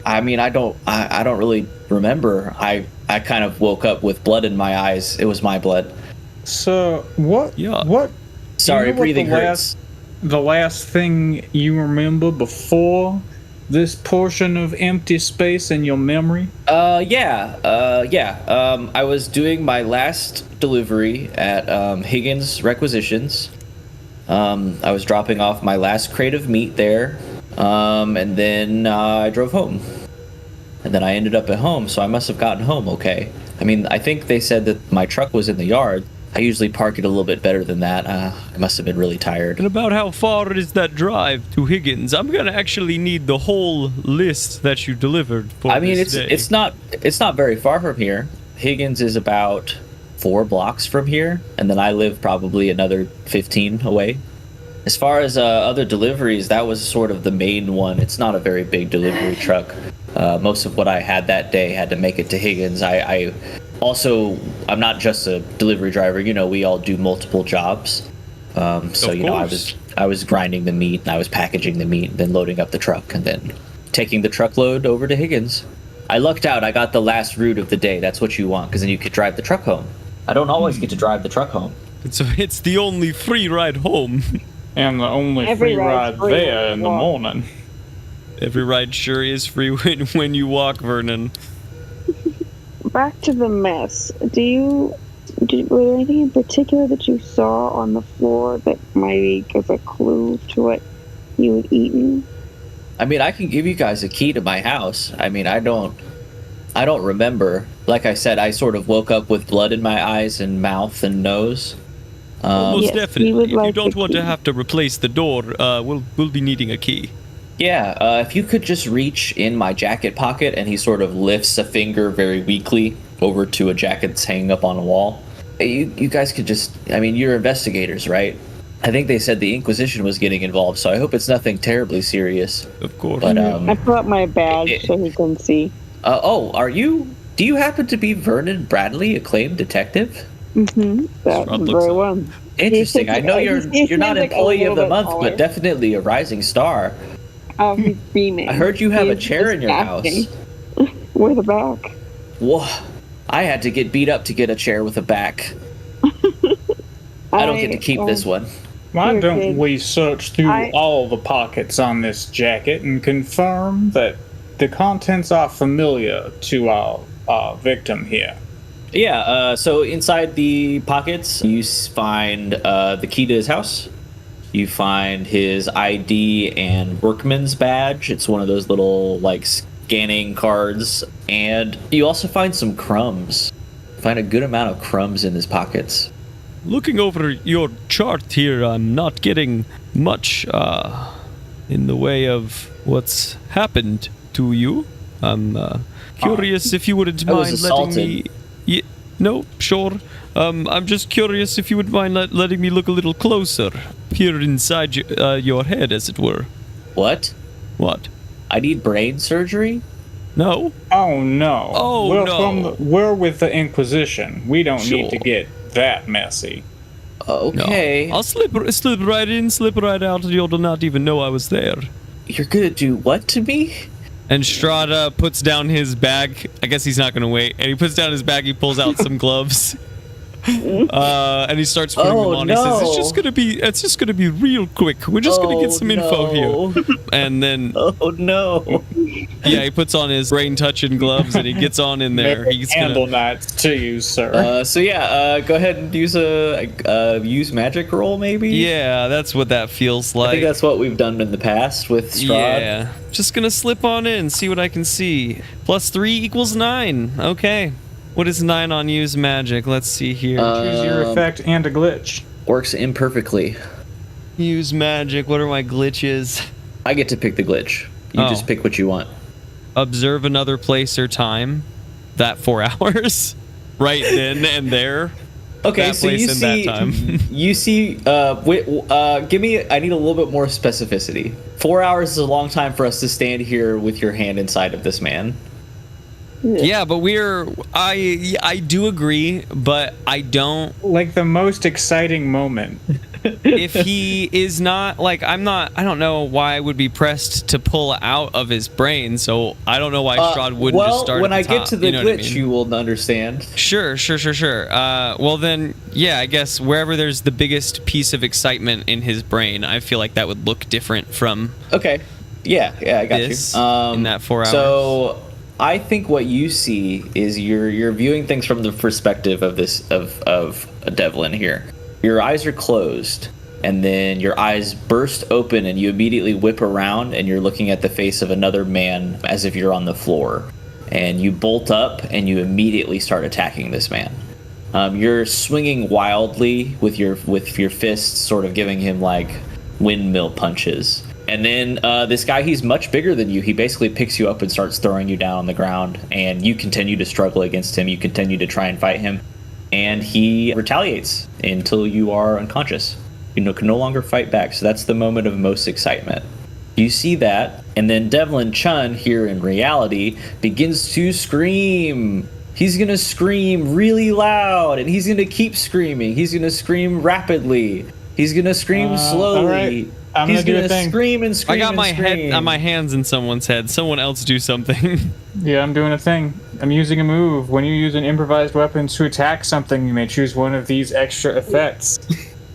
I mean, I don't really remember. I kind of woke up with blood in my eyes. It was my blood. So what? Yeah. What? Sorry, you know what breathing hurts. The last thing you remember before this portion of empty space in your memory? Yeah. I was doing my last delivery at Higgins Requisitions. I was dropping off my last crate of meat there, and then I drove home. And then I ended up at home, so I must have gotten home okay. I mean, I think they said that my truck was in the yard. I usually park it a little bit better than that. I must have been really tired. And about how far is that drive to Higgins? I'm gonna actually need the whole list that you delivered for I mean, this day. it's not very far from here. Higgins is about 4 blocks from here, and then I live probably another 15 away. As far as other deliveries, that was sort of the main one. It's not a very big delivery truck. Most of what I had that day had to make it to Higgins. I'm not just a delivery driver. We all do multiple jobs. So I was grinding the meat, and I was packaging the meat, and then loading up the truck, and then taking the truckload over to Higgins. I lucked out. I got the last route of the day. That's what you want, because then you could drive the truck home. I don't always get to drive the truck home. So it's the only free ride home. And the only Every free ride ride's free there when in you the walk. morning. Every ride sure is free when you walk, Vernon. Back to the mess. Were there anything in particular that you saw on the floor that might give a clue to what you had eaten? I mean, I can give you guys a key to my house. I mean, I don't remember. Like I said, I sort of woke up with blood in my eyes and mouth and nose. Most Yes, we definitely. would If you like don't the want to key. have to replace the door, we'll be needing a key. Yeah, if you could just reach in my jacket pocket, and he sort of lifts a finger very weakly over to a jacket that's hanging up on a wall. You guys could just, I mean, you're investigators, right? I think they said the Inquisition was getting involved, so I hope it's nothing terribly serious. Of course. But, I pull up my badge so he can see. do you happen to be Vernon Bradley, acclaimed detective? Mm-hmm. That's Strahd the looks very up. one. Interesting. I know you're not like a employee of the little bit month, taller. but definitely a rising star. Oh, he's beaming. I heard you have He a is chair in your asking. house. With a back. Whoa. I had to get beat up to get a chair with a back. I don't get to keep this one. Why Here, don't kid. we search through I- all the pockets on this jacket and confirm that the contents are familiar to our victim here? Yeah, so inside the pockets, you find the key to his house. You find his ID and workman's badge. It's one of those little, like, scanning cards, and you also find some crumbs. Find a good amount of crumbs in his pockets. Looking over your chart here, I'm not getting much in the way of what's happened to you. I'm curious if you wouldn't I was mind assaulted. letting me... No, sure. I'm just curious if you would mind letting me look a little closer. Peer inside your head, as it were. What? What? I need brain surgery? No? Oh no. Oh, we're no. We're with the Inquisition. We don't Sure. need to get that messy. Okay. No. I'll slip right in, slip right out, and you'll not even know I was there. You're gonna do what to me? And Strahd puts down his bag. I guess he's not going to wait. And he puts down his bag. He pulls out some gloves. And he starts putting them on. He says, "It's just gonna be real quick. We're just gonna get some info here." And then, Oh no. yeah, he puts on his brain touching gloves and he gets on in there. He's Candle gonna. Knights to you, sir. Go ahead and use use magic roll, maybe. Yeah, that's what that feels like. I think that's what we've done in the past with Strahd. Yeah, just gonna slip on in, see what I can see. +3 = 9. Okay. What is 9 on use magic? Let's see here. Choose your effect and a glitch. Works imperfectly. Use magic. What are my glitches? I get to pick the glitch. You Oh. just pick what you want. Observe another place or time. That 4 hours. Right then and there. Okay, That so you place and that see, time. you see. Give me. I need a little bit more specificity. 4 hours is a long time for us to stand here with your hand inside of this man. Yeah, but I do agree, but I don't. Like the most exciting moment. If he is not like I don't know why I would be pressed to pull out of his brain. So I don't know why Strahd wouldn't just start. When at I the get top, to the you know what I glitch, mean? you will understand. Sure. Well then, yeah, I guess wherever there's the biggest piece of excitement in his brain, I feel like that would look different from Okay. Yeah, I got this you. in that 4 hours. So I think what you see is you're viewing things from the perspective of Devlin here. Your eyes are closed, and then your eyes burst open, and you immediately whip around, and you're looking at the face of another man as if you're on the floor. And you bolt up, and you immediately start attacking this man. You're swinging wildly with your fists, sort of giving him like windmill punches. And then this guy, he's much bigger than you. He basically picks you up and starts throwing you down on the ground. And you continue to struggle against him. You continue to try and fight him. And he retaliates until you are unconscious. You can no longer fight back. So that's the moment of most excitement. You see that. And then Devlin Chun, here in reality, begins to scream. He's going to scream really loud. And he's going to keep screaming. He's going to scream rapidly. He's going to scream slowly. All right. I'm He's gonna do a gonna thing. scream and scream. I got and my scream. my hands in someone's head. Someone else do something. Yeah, I'm doing a thing. I'm using a move. When you use an improvised weapon to attack something, you may choose one of these extra effects.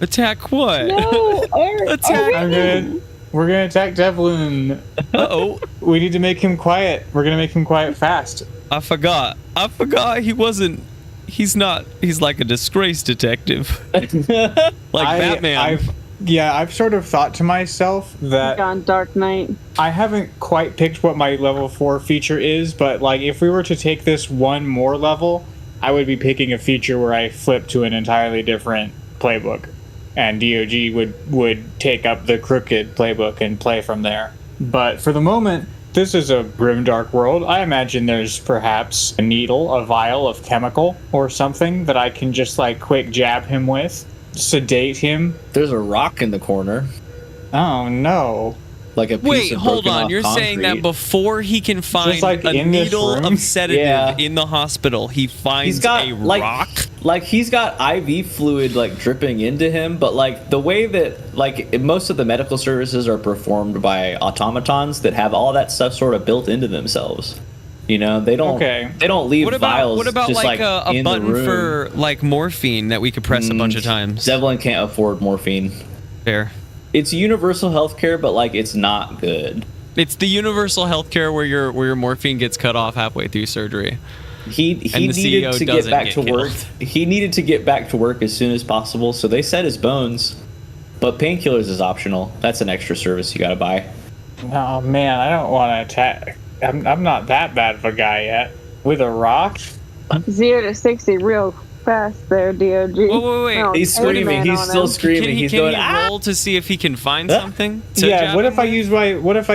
Attack what? No, Attack. We're gonna attack Devlin. Uh-oh. We need to make him quiet. We're gonna make him quiet fast. I forgot he wasn't. He's not. He's like a disgraced detective. Like Batman. I've sort of thought to myself that on Dark Knight. I haven't quite picked what my level 4 feature is, but like if we were to take this one more level, I would be picking a feature where I flip to an entirely different playbook, and D.O.G would take up the crooked playbook and play from there. But for the moment, this is a grimdark world. I imagine there's perhaps a needle, a vial of chemical or something that I can just like quick jab him with, sedate him. There's a rock in the corner, Oh no. like a piece Wait, of hold broken on. off You're saying that concrete. before he can find like, a in this needle room? of sedative Yeah. in the hospital, he finds He's got a like rock? like he's got IV fluid like dripping into him, but like the way that like most of the medical services are performed by automatons that have all that stuff sort of built into themselves. You know, they don't leave vials What about just like a in the button room. for like morphine that we could press a bunch of times? Devlin can't afford morphine. Fair. It's universal healthcare, but like it's not good. It's the universal healthcare where your morphine gets cut off halfway through surgery. He And the needed CEO to get doesn't back get to work. killed. He needed to get back to work as soon as possible, so they set his bones. But painkillers is optional. That's an extra service you gotta buy. Oh man, I don't want to I'm not that bad of a guy yet. With a rock? 0 to 60 real fast there, D.O.G. Wait. No, He's Amen screaming. He's on still him. screaming. He's can going, he roll to see if he can find something? to Yeah, jab what him if I with?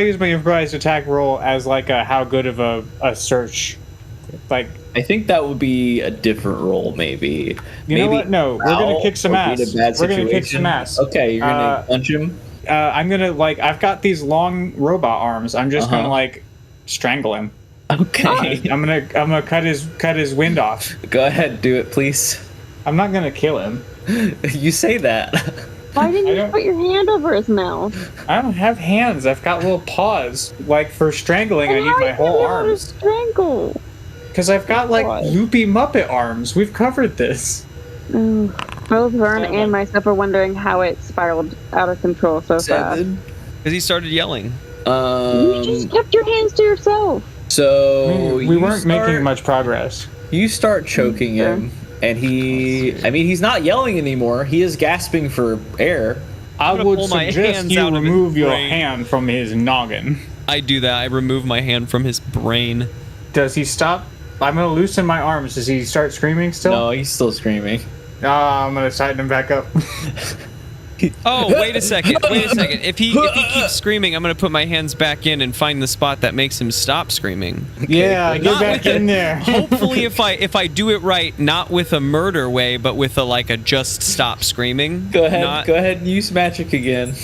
use my improvised attack roll as like a how good of a search? Like, I think that would be a different role, maybe. you know what? No, we're gonna kick some ass. We're gonna kick some ass. Okay, you're gonna punch him? I'm gonna I've got these long robot arms. I'm just gonna strangle him. Okay. I'm gonna cut his wind off. Go ahead, do it, please. I'm not gonna kill him. You say that. Why didn't I you don't- put your hand over his mouth? I don't have hands. I've got little paws. Like for strangling, I need my whole arms. Strangle. Because I've got loopy Muppet arms. We've covered this. Both Vern and myself are wondering how it spiraled out of control so fast. 7. Because he started yelling. You just kept your hands to yourself. So We weren't making much progress. You start choking him, and he's not yelling anymore. He is gasping for air. I gonna would pull my suggest hands you out of his remove your brain. hand from his noggin. I do that. I remove my hand from his brain. Does he stop? I'm gonna loosen my arms. Does he start screaming still? No, he's still screaming. I'm gonna tighten him back up. Oh, wait a second. If he keeps screaming, I'm gonna put my hands back in and find the spot that makes him stop screaming. Yeah, get Not back with in there. Hopefully, if I do it right, not with a murder way, but with a just stop screaming. Go ahead and use magic again.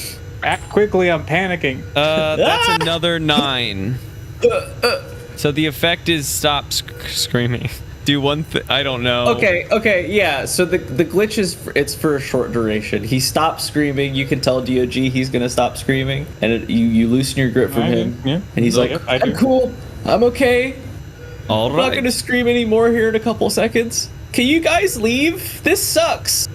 Act quickly, I'm panicking. That's another 9. So the effect is stop screaming. Do one thing. I don't know. Okay, yeah. So the glitch is it's for a short duration. He stops screaming. You can tell D.O.G. he's gonna stop screaming, and you loosen your grip from him. Yeah. And he's like, I do. "I'm cool. I'm okay. All I'm not right. gonna scream anymore here in a couple seconds. Can you guys leave? This sucks.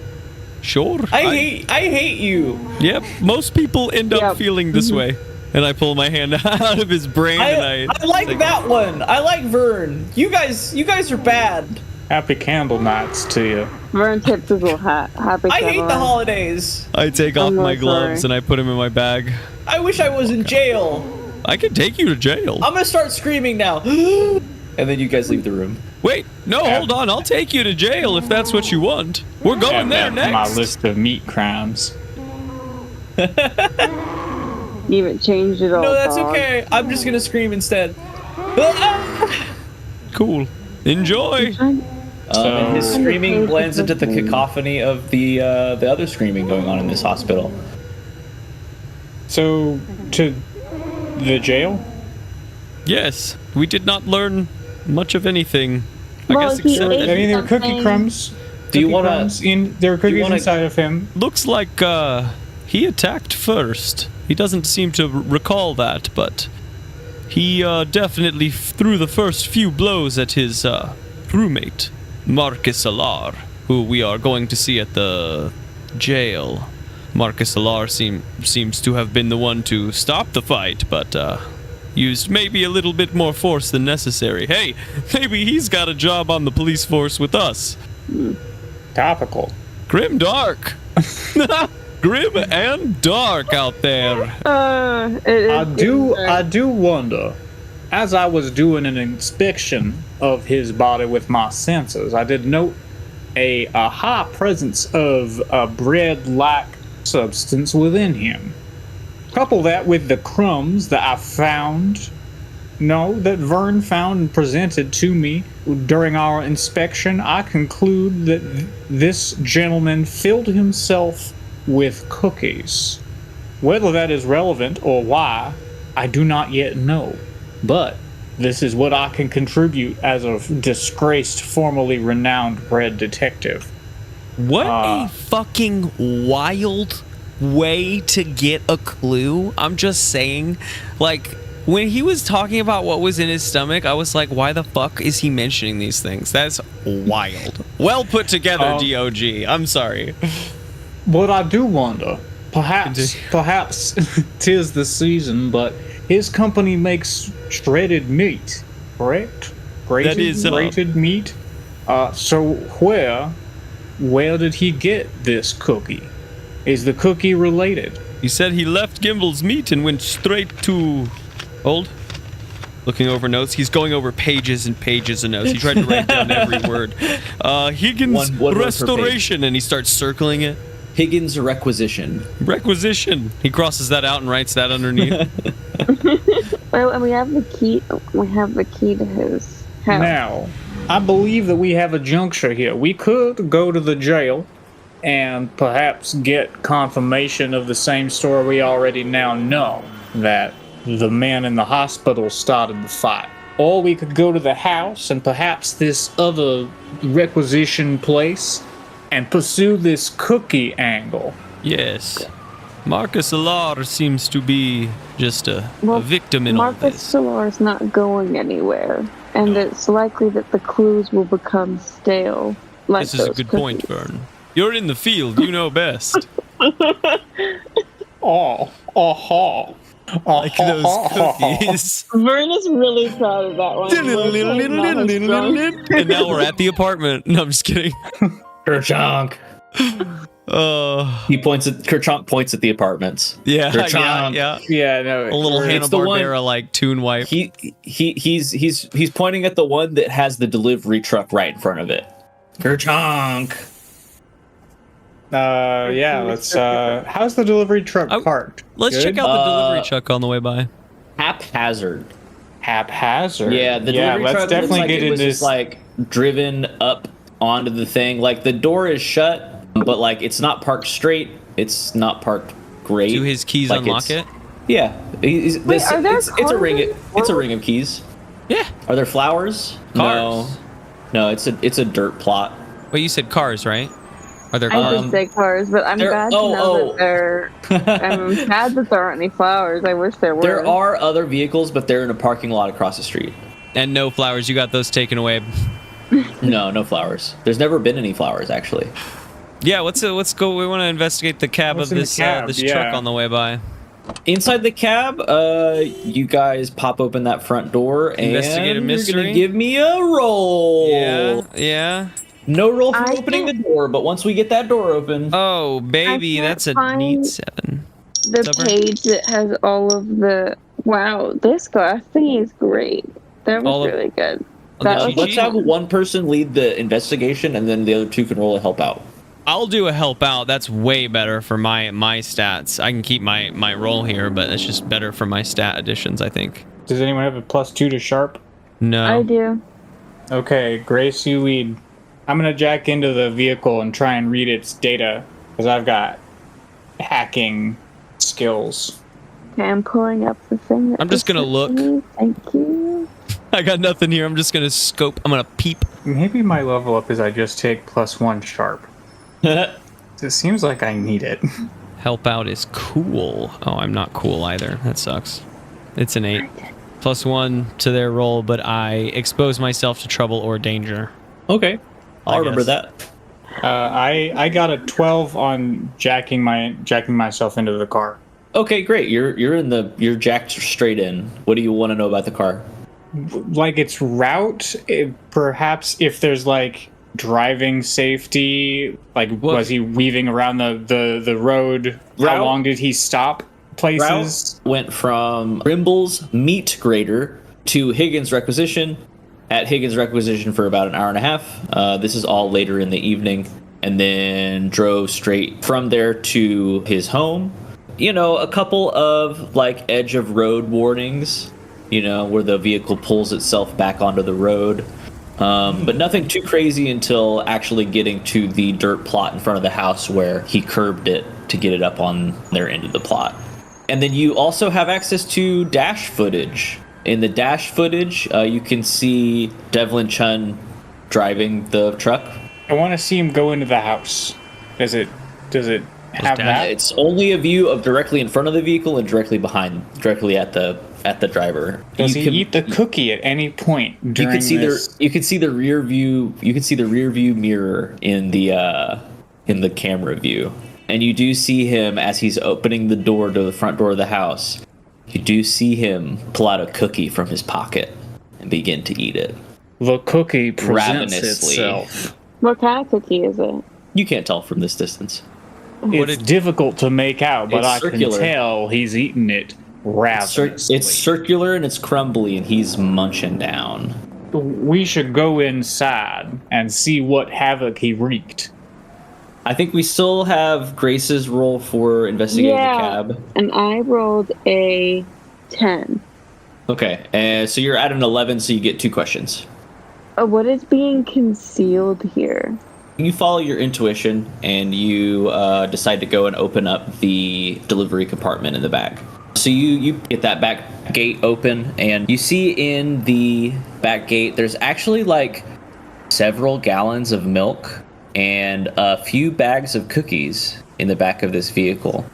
Sure. I hate you. Yep. Most people end up Yep. feeling this way. And I pull my hand out of his brain and I like that one. I like Vern. You guys are bad. Happy Candlenights to you. Vern tips his little hat. Happy I hate the Candlelight. holidays. I take off I'm my really gloves sorry. and I put them in my bag. I wish I was in jail. I could take you to jail. I'm gonna start screaming now. And then you guys leave the room. Wait, no, hold on. I'll take you to jail if that's what you want. We're going there Add that to my next. list of meat crimes. You haven't changed it all. No, that's dog. okay. I'm just gonna scream instead. Cool. Enjoy. And his screaming blends into the cacophony of the other screaming going on in this hospital. So, to the jail? Yes, we did not learn much of anything. I Well, guess he except ate- that I mean, there were cookie Something. crumbs. Do you Cookie wanna- crumbs there were cookies wanna- inside of him. looks like he attacked first. He doesn't seem to recall that, but he definitely threw the first few blows at his roommate, Marcus Alar, who we are going to see at the jail. Marcus Alar seems to have been the one to stop the fight, but used maybe a little bit more force than necessary. Hey, maybe he's got a job on the police force with us. Topical. Grim dark. Grim and dark out there. I do wonder. As I was doing an inspection of his body with my sensors, I did note a high presence of a bread-like substance within him. Couple that with the crumbs that I found, that Vern found and presented to me during our inspection, I conclude that this gentleman filled himself with cookies. Whether that is relevant or why, I do not yet know. But this is what I can contribute as a disgraced, formerly renowned bread detective. What a fucking wild way to get a clue. I'm just saying, when he was talking about what was in his stomach, I was like, why the fuck is he mentioning these things? That's wild. Well put together, D.O.G. I'm sorry. What I do wonder, perhaps 'tis the season, but his company makes shredded meat, correct? That is, grated meat. So where did he get this cookie? Is the cookie related? He said he left Gimble's meat and went straight to... Hold. looking over notes. He's going over pages and pages of notes. He tried to write down every word. Higgins One word per restoration, and he starts circling it. Higgins requisition. Requisition. He crosses that out and writes that underneath. Well, and we have the key. We have the key to his house. Now, I believe that we have a juncture here. We could go to the jail and perhaps get confirmation of the same story we already now know, that the man in the hospital started the fight. Or we could go to the house and perhaps this other requisition place and pursue this cookie angle. Yes. Marcus Alar seems to be just a victim in all Marcus this. Solar's not going anywhere, and it's likely that the clues will become stale. Like This is a those good cookies. point, Vern. You're in the field. You know best. Like those cookies. Vern is really proud of that one. And now we're at the apartment. No, I'm just kidding. Kerchonk. Kerchonk points at the apartments. Yeah, Kerchonk. yeah. Yeah, no. A little It's the one- Hanna-Barbera like tune wipe. He's pointing at the one that has the delivery truck right in front of it. Kerchonk. Yeah, let's, how's the delivery truck parked? Let's Good? check out the delivery truck on the way by. Haphazard. Haphazard. Yeah, the delivery let's truck definitely looks like get it into was this. just like driven up onto the thing. Like the door is shut, but like it's not parked straight. It's not parked great. Do his keys Like, unlock it? Yeah, are there it's a ring. cars? It's a ring of keys. Yeah. Are there flowers? Cars. No, it's a dirt plot. Wait, you said cars, right? Are there I cars? did say cars, but I'm glad to know that there. I'm sad that there aren't any flowers. I wish there were. There are other vehicles, but they're in a parking lot across the street. And no flowers. You got those taken away. No flowers. There's never been any flowers, actually. Yeah, let's go. We want to investigate the cab What's of in the this cab? this Yeah. truck on the way by. Inside the cab, you guys pop open that front door and Investigate a mystery? you're gonna give me a roll. Yeah. No roll for I opening the think- door, but once we get that door open, Oh, baby, can't that's a find neat 7. the Stubborn. page that has all of the. Wow, this glass thingy is great. That All was of- really good. the That was cheat a let's sheet? have one person lead the investigation, and then the other two can roll a help out. I'll do a help out. That's way better for my stats. I can keep my roll here, but it's just better for my stat additions, I think. Does anyone have a +2 to sharp? No. I do. Okay, Grace, you lead. I'm gonna jack into the vehicle and try and read its data, because I've got hacking skills. Okay, I'm pulling up the thing. That I'm just gonna was look. sent to me. Thank you. I got nothing here. I'm just gonna scope. I'm gonna peep. Maybe my level up is I just take +1 sharp. It seems like I need it. Help out is cool. Oh, I'm not cool either. That sucks. It's an 8. +1 to their roll, but I expose myself to trouble or danger. Okay, I'll remember guess. that. I got a 12 on jacking myself into the car. Okay, great. You're jacked straight in. What do you want to know about the car? Like its route, perhaps if there's like driving safety, like was he weaving around the road? Route- How long did he stop places? Route went from Rimble's meat grader to Higgins requisition. At Higgins requisition for about an hour and a half. This is all later in the evening, and then drove straight from there to his home. You know, a couple of like edge of road warnings, you know, where the vehicle pulls itself back onto the road. But nothing too crazy until actually getting to the dirt plot in front of the house where he curbed it to get it up on their end of the plot. And then you also have access to dash footage. In the dash footage, you can see Devlin Chun driving the truck. I want to see him go into the house. Does it have that? It's only a view of directly in front of the vehicle and directly at the driver. Does You he can- eat the cookie at any point You during can see this? you can see the rear view. You can see the rear view mirror in the camera view, and you do see him as he's opening the door to the front door of the house. You do see him pull out a cookie from his pocket and begin to eat it. The cookie presents Ravenously. itself. What kind of cookie is it? You can't tell from this distance. It's difficult to make out, but It's I circular. can tell he's eating it. ravenously. It's circular and it's crumbly, and he's munching down. We should go inside and see what havoc he wreaked. I think we still have Grace's roll for investigating the cab. And I rolled a 10. Okay, so you're at an 11, so you get 2 questions. What is being concealed here? You follow your intuition, and you decide to go and open up the delivery compartment in the back. So you get that back gate open, and you see in the back gate there's actually like several gallons of milk and a few bags of cookies in the back of this vehicle.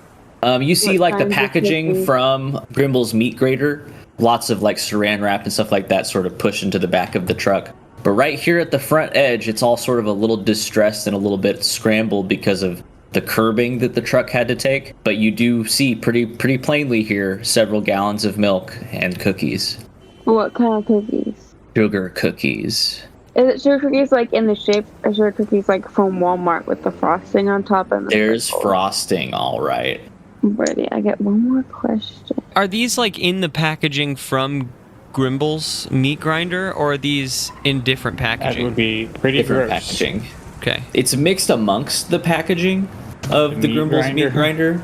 You see like the packaging from Grimble's meat grater, lots of like saran wrap and stuff like that sort of pushed into the back of the truck. But right here at the front edge, it's all sort of a little distressed and a little bit scrambled because of the curbing that the truck had to take. But you do see pretty plainly here several gallons of milk and cookies. What kind of cookies? Sugar cookies. Is it sugar cookies like in the shape of sugar cookies like from Walmart with the frosting on top? And There's frosting, all right. Ready. I get one more question. Are these like in the packaging from Grimble's meat grinder, or are these in different packaging? That would be pretty Different gross. packaging. Okay. It's mixed amongst the packaging of the Grimble's meat grinder.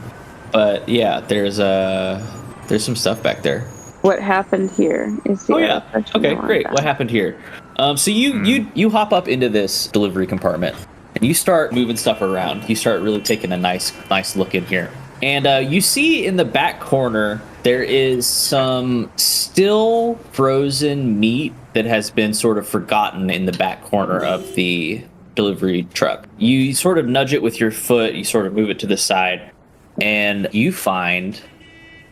But yeah, there's some stuff back there. What happened here is the other question. Okay, great. What happened here? So you hop up into this delivery compartment and you start moving stuff around. You start really taking a nice look in here. And you see in the back corner there is some still frozen meat that has been sort of forgotten in the back corner of the delivery truck. You sort of nudge it with your foot, you sort of move it to the side, and you find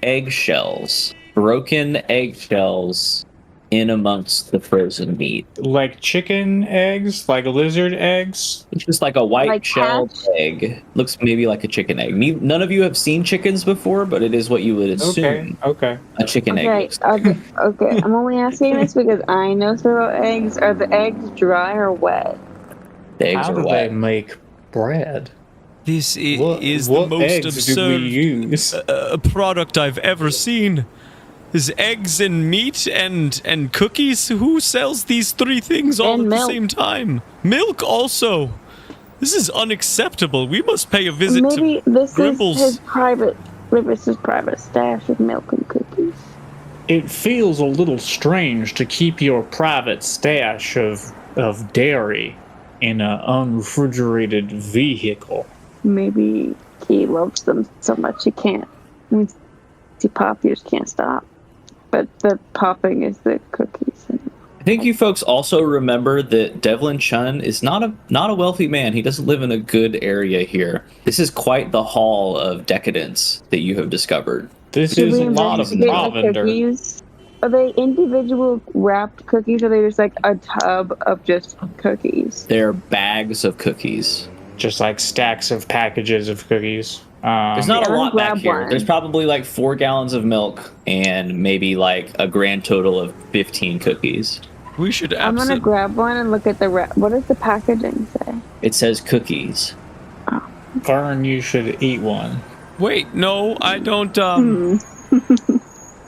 eggshells, broken eggshells in amongst the frozen meat. Like chicken eggs? Like lizard eggs? It's just like a white Like shelled hatch? egg. Looks maybe like a chicken egg. None of you have seen chickens before, but it is what you would assume Okay. a chicken egg Okay, looks like. okay. I'm only asking this because I know several eggs. Are the eggs dry or wet? The eggs How are do wet. they make bread? This What is what the most eggs do we absurd use? product I've ever seen. Is eggs and meat and cookies? Who sells these 3 things all And at milk. the same time? Milk also. This is unacceptable. We must pay a visit Maybe to this Grimble's. is his private stash of milk and cookies. It feels a little strange to keep your private stash of dairy in an unrefrigerated vehicle. Maybe he loves them so much he can't. Once he pops, he just can't stop. But the popping is the cookies. I think you folks also remember that Devlin Chun is not a wealthy man. He doesn't live in a good area here. This is quite the hall of decadence that you have discovered. This Did is we a lot of investigate the provender. cookies? Are they individual wrapped cookies, or are they just like a tub of just cookies? They're bags of cookies. Just like stacks of packages of cookies. There's not a Yeah, lot back grab here. one. There's probably like 4 gallons of milk and maybe like a grand total of 15 cookies. We should I'm gonna grab one and look at the what does the packaging say? It says cookies. Vern, you should eat one. Wait, no, I don't.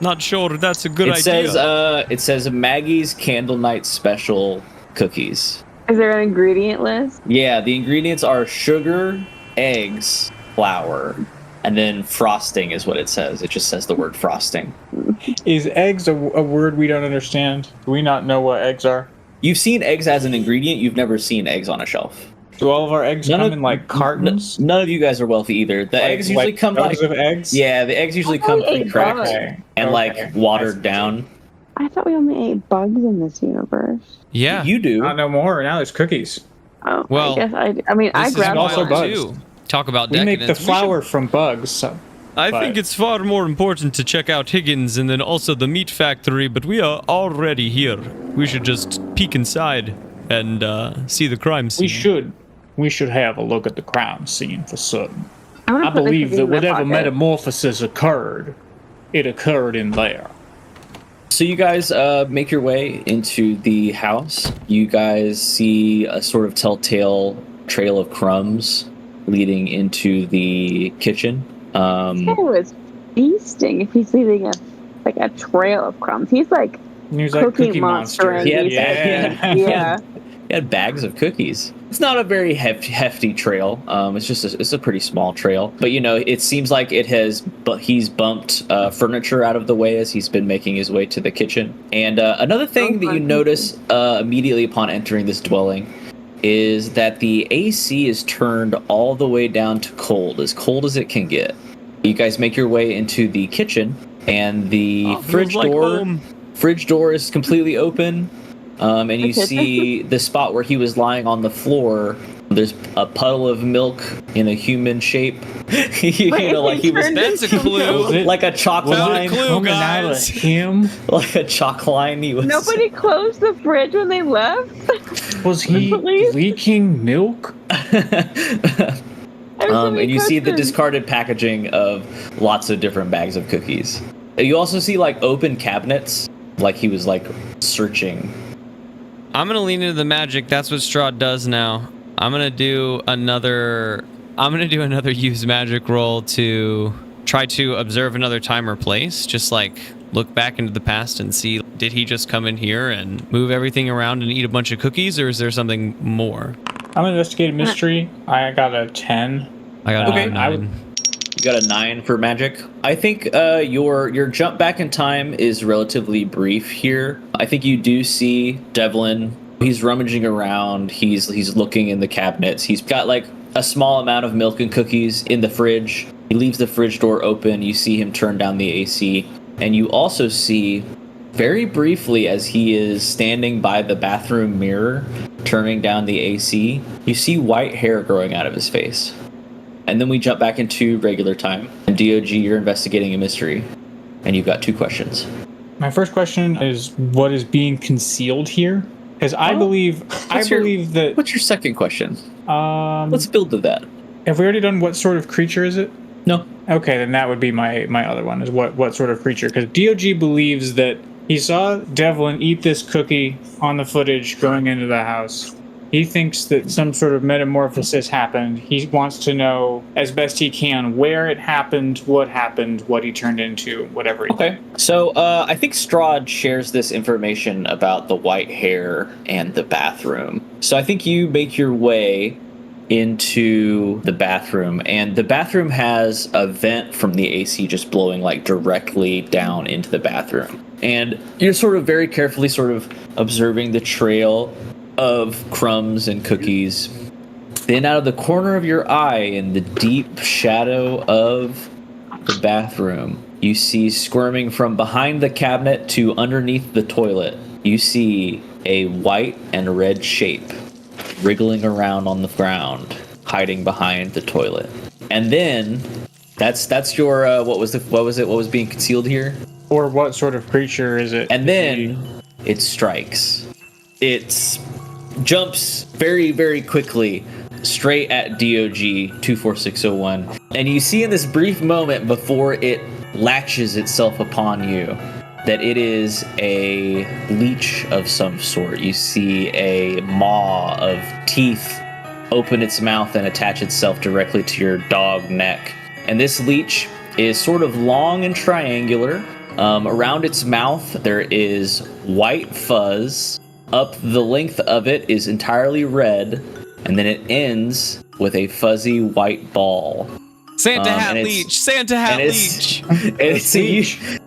Not sure that's a good idea. It says Maggie's Candlenights special cookies. Is there an ingredient list? Yeah, the ingredients are sugar, eggs, flour, and then frosting is what it says. It just says the word frosting. Is eggs a word we don't understand? Do we not know what eggs are? You've seen eggs as an ingredient. You've never seen eggs on a shelf. Do all of our eggs come in like cartons? None of you guys are wealthy either. The eggs usually come jugs like of eggs. yeah, the eggs usually I thought come we ate pre-cracked bugs. and like watered down. I thought we only ate bugs in this universe. Yeah. You do. Not no more. Now there's cookies. Oh, Well, I guess I mean, I This is grabbed also wild, one. bugs. too. Talk about We make decadence. the flour from bugs. So. I but- think it's far more important to check out Higgins and then also the meat factory, but we are already here. We should just peek inside and see the crime scene. We should have a look at the crime scene for certain. I'm gonna I put the believe cookies that in my whatever pocket. metamorphosis occurred, it occurred in there. So you guys make your way into the house. You guys see a sort of telltale trail of crumbs leading into the kitchen. It was feasting if he's leaving a trail of crumbs. He's like cookie monster. Yeah. He had bags of cookies. It's not a very hefty trail. It's a pretty small trail. But it seems like he's bumped furniture out of the way as he's been making his way to the kitchen. And another thing that you notice immediately upon entering this dwelling is that the AC is turned all the way down to cold as it can get. You guys make your way into the kitchen, and the fridge door is completely open. And you see the spot where he was lying on the floor. There's a puddle of milk in a human shape. Like he was. That's a clue. Like a chalk line. Clue, guys. Him. Like a chalk line. He was. Nobody closed the fridge when they left. Was he leaking milk? And you see the discarded packaging of lots of different bags of cookies. You also see open cabinets, like he was searching. I'm gonna lean into the magic. That's what Strahd does now. I'm gonna do another use magic roll to try to observe another time or place. Just look back into the past and see, did he just come in here and move everything around and eat a bunch of cookies, or is there something more? I'm gonna investigate a mystery. I got a 10. I got a 9. You got a 9 for magic. I think your jump back in time is relatively brief here. I think you do see Devlin. He's rummaging around. He's looking in the cabinets. He's got a small amount of milk and cookies in the fridge. He leaves the fridge door open. You see him turn down the AC. And you also see, very briefly, as he is standing by the bathroom mirror, turning down the AC, you see white hair growing out of his face. And then we jump back into regular time. And D.O.G, you're investigating a mystery. And you've got 2 questions. My first question is, what is being concealed here? Because I believe that... What's your second question? Let's build to that. Have we already done what sort of creature is it? No. Okay, then that would be my other one, is what sort of creature. Because D.O.G believes that he saw Devlin eat this cookie on the footage going into the house. He thinks that some sort of metamorphosis happened. He wants to know, as best he can, where it happened, what he turned into, whatever. Okay. So I think Strahd shares this information about the white hair and the bathroom. So I think you make your way into the bathroom, and the bathroom has a vent from the AC just blowing directly down into the bathroom. And you're sort of very carefully observing the trail of crumbs and cookies. Then out of the corner of your eye, in the deep shadow of the bathroom, you see, squirming from behind the cabinet to underneath the toilet, you see a white and red shape wriggling around on the ground, hiding behind the toilet. And then that's your what was being concealed here? Or what sort of creature is it? And then it strikes. It jumps very, very quickly straight at D.O.G 24601. And you see in this brief moment before it latches itself upon you that it is a leech of some sort. You see a maw of teeth open its mouth and attach itself directly to your dog neck. And this leech is sort of long and triangular. Around its mouth, there is white fuzz. Up the length of it is entirely red, and then it ends with a fuzzy white ball. Santa hat leech.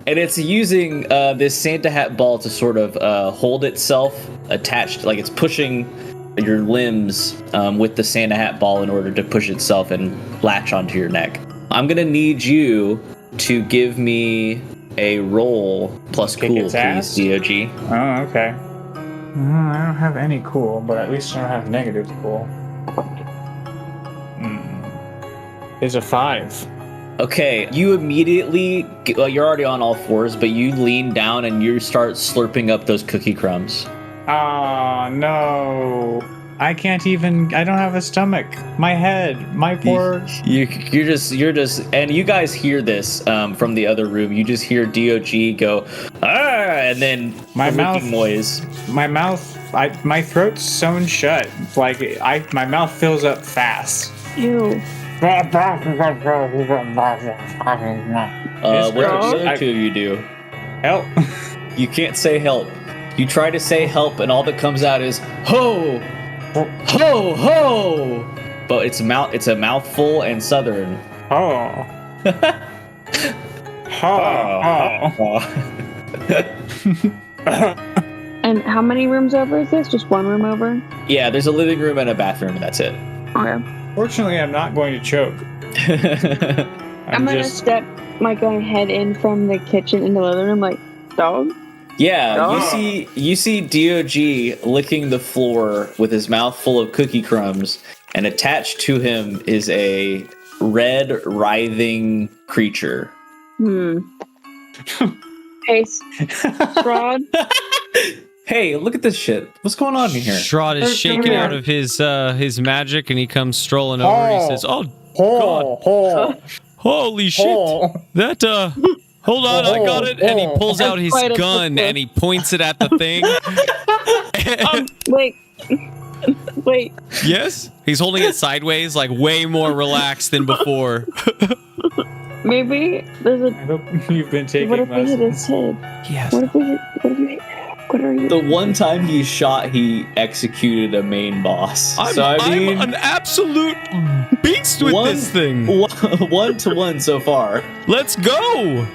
And it's using this Santa hat ball to sort of hold itself attached, like it's pushing your limbs with the Santa hat ball in order to push itself and latch onto your neck. I'm gonna need you to give me a roll plus cool, please, D.O.G. Oh, okay. I don't have any cool, but at least I don't have negative cool. Is a 5. Okay, you immediately, you're already on all fours, but you lean down and you start slurping up those cookie crumbs. Oh, no. I can't even, I don't have a stomach. My head, my poor... You're just, and you guys hear this from the other room. You just hear D.O.G go, ah, and then my mouth noise. My throat's sewn shut. Like, my mouth fills up fast. Ew. What do the Strahd? other two of you do? Help. You can't say help. You try to say help, and all that comes out is ho, ho, ho. But it's a mouthful and southern. Oh. Oh. And how many rooms over is this? Just one room over? Yeah, there's a living room and a bathroom, and that's it. Okay. Fortunately, I'm not going to choke. I'm gonna step my head in from the kitchen into the living room like, dog? Yeah, Oh. you see D.O.G. licking the floor with his mouth full of cookie crumbs, and attached to him is a red, writhing creature. Hey, Strahd? Hey, look at this shit. What's going on in here? Strahd is shaking here. out of his magic, and he comes strolling over. And he says, "Oh, holy shit! That hold on, I got it." And he pulls out his Quite a gun success. and he points it at the thing. Wait. Yes, he's holding it sideways, like way more relaxed than before. Maybe there's I a. hope you've been taking What if we hit his lessons. head? Yes. What if you what are you? The one time he shot, he executed a main boss. I'm an absolute beast with this thing. 1-1 so far. Let's go.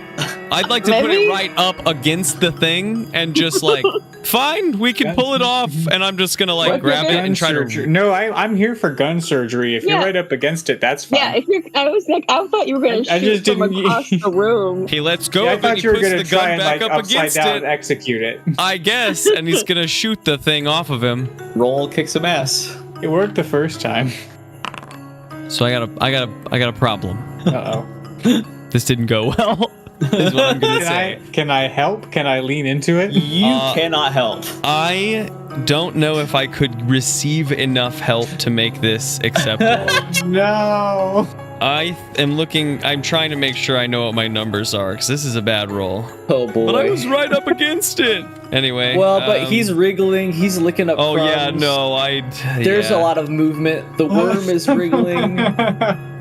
I'd like to put Maybe? it right up against the thing and just like, fine, we can pull it off. And I'm just gonna like What grab it gun and try Surgery. to. No, I'm here for gun surgery. If Yeah. you're right up against it, that's fine. Yeah, if you're, I was like, I thought you were gonna I shoot just from didn't- across the room. He lets go Yeah, I of it. thought He you were puts going the to try gun and back like up upside against down it. execute it. I guess, and he's gonna shoot the thing off of him. Roll, kick some ass. It worked the first time. So I got a problem. Uh-oh. This didn't go well. Is what I'm gonna say. Can I help? Can I lean into it? You cannot help. I don't know if I could receive enough help to make this acceptable. No. I am looking. I'm trying to make sure I know what my numbers are because this is a bad roll. Oh boy. But I was right up against it. Anyway. Well, but he's wriggling. He's licking up. Oh yeah, crumbs. no, There's yeah. a lot of movement. The worm is wriggling.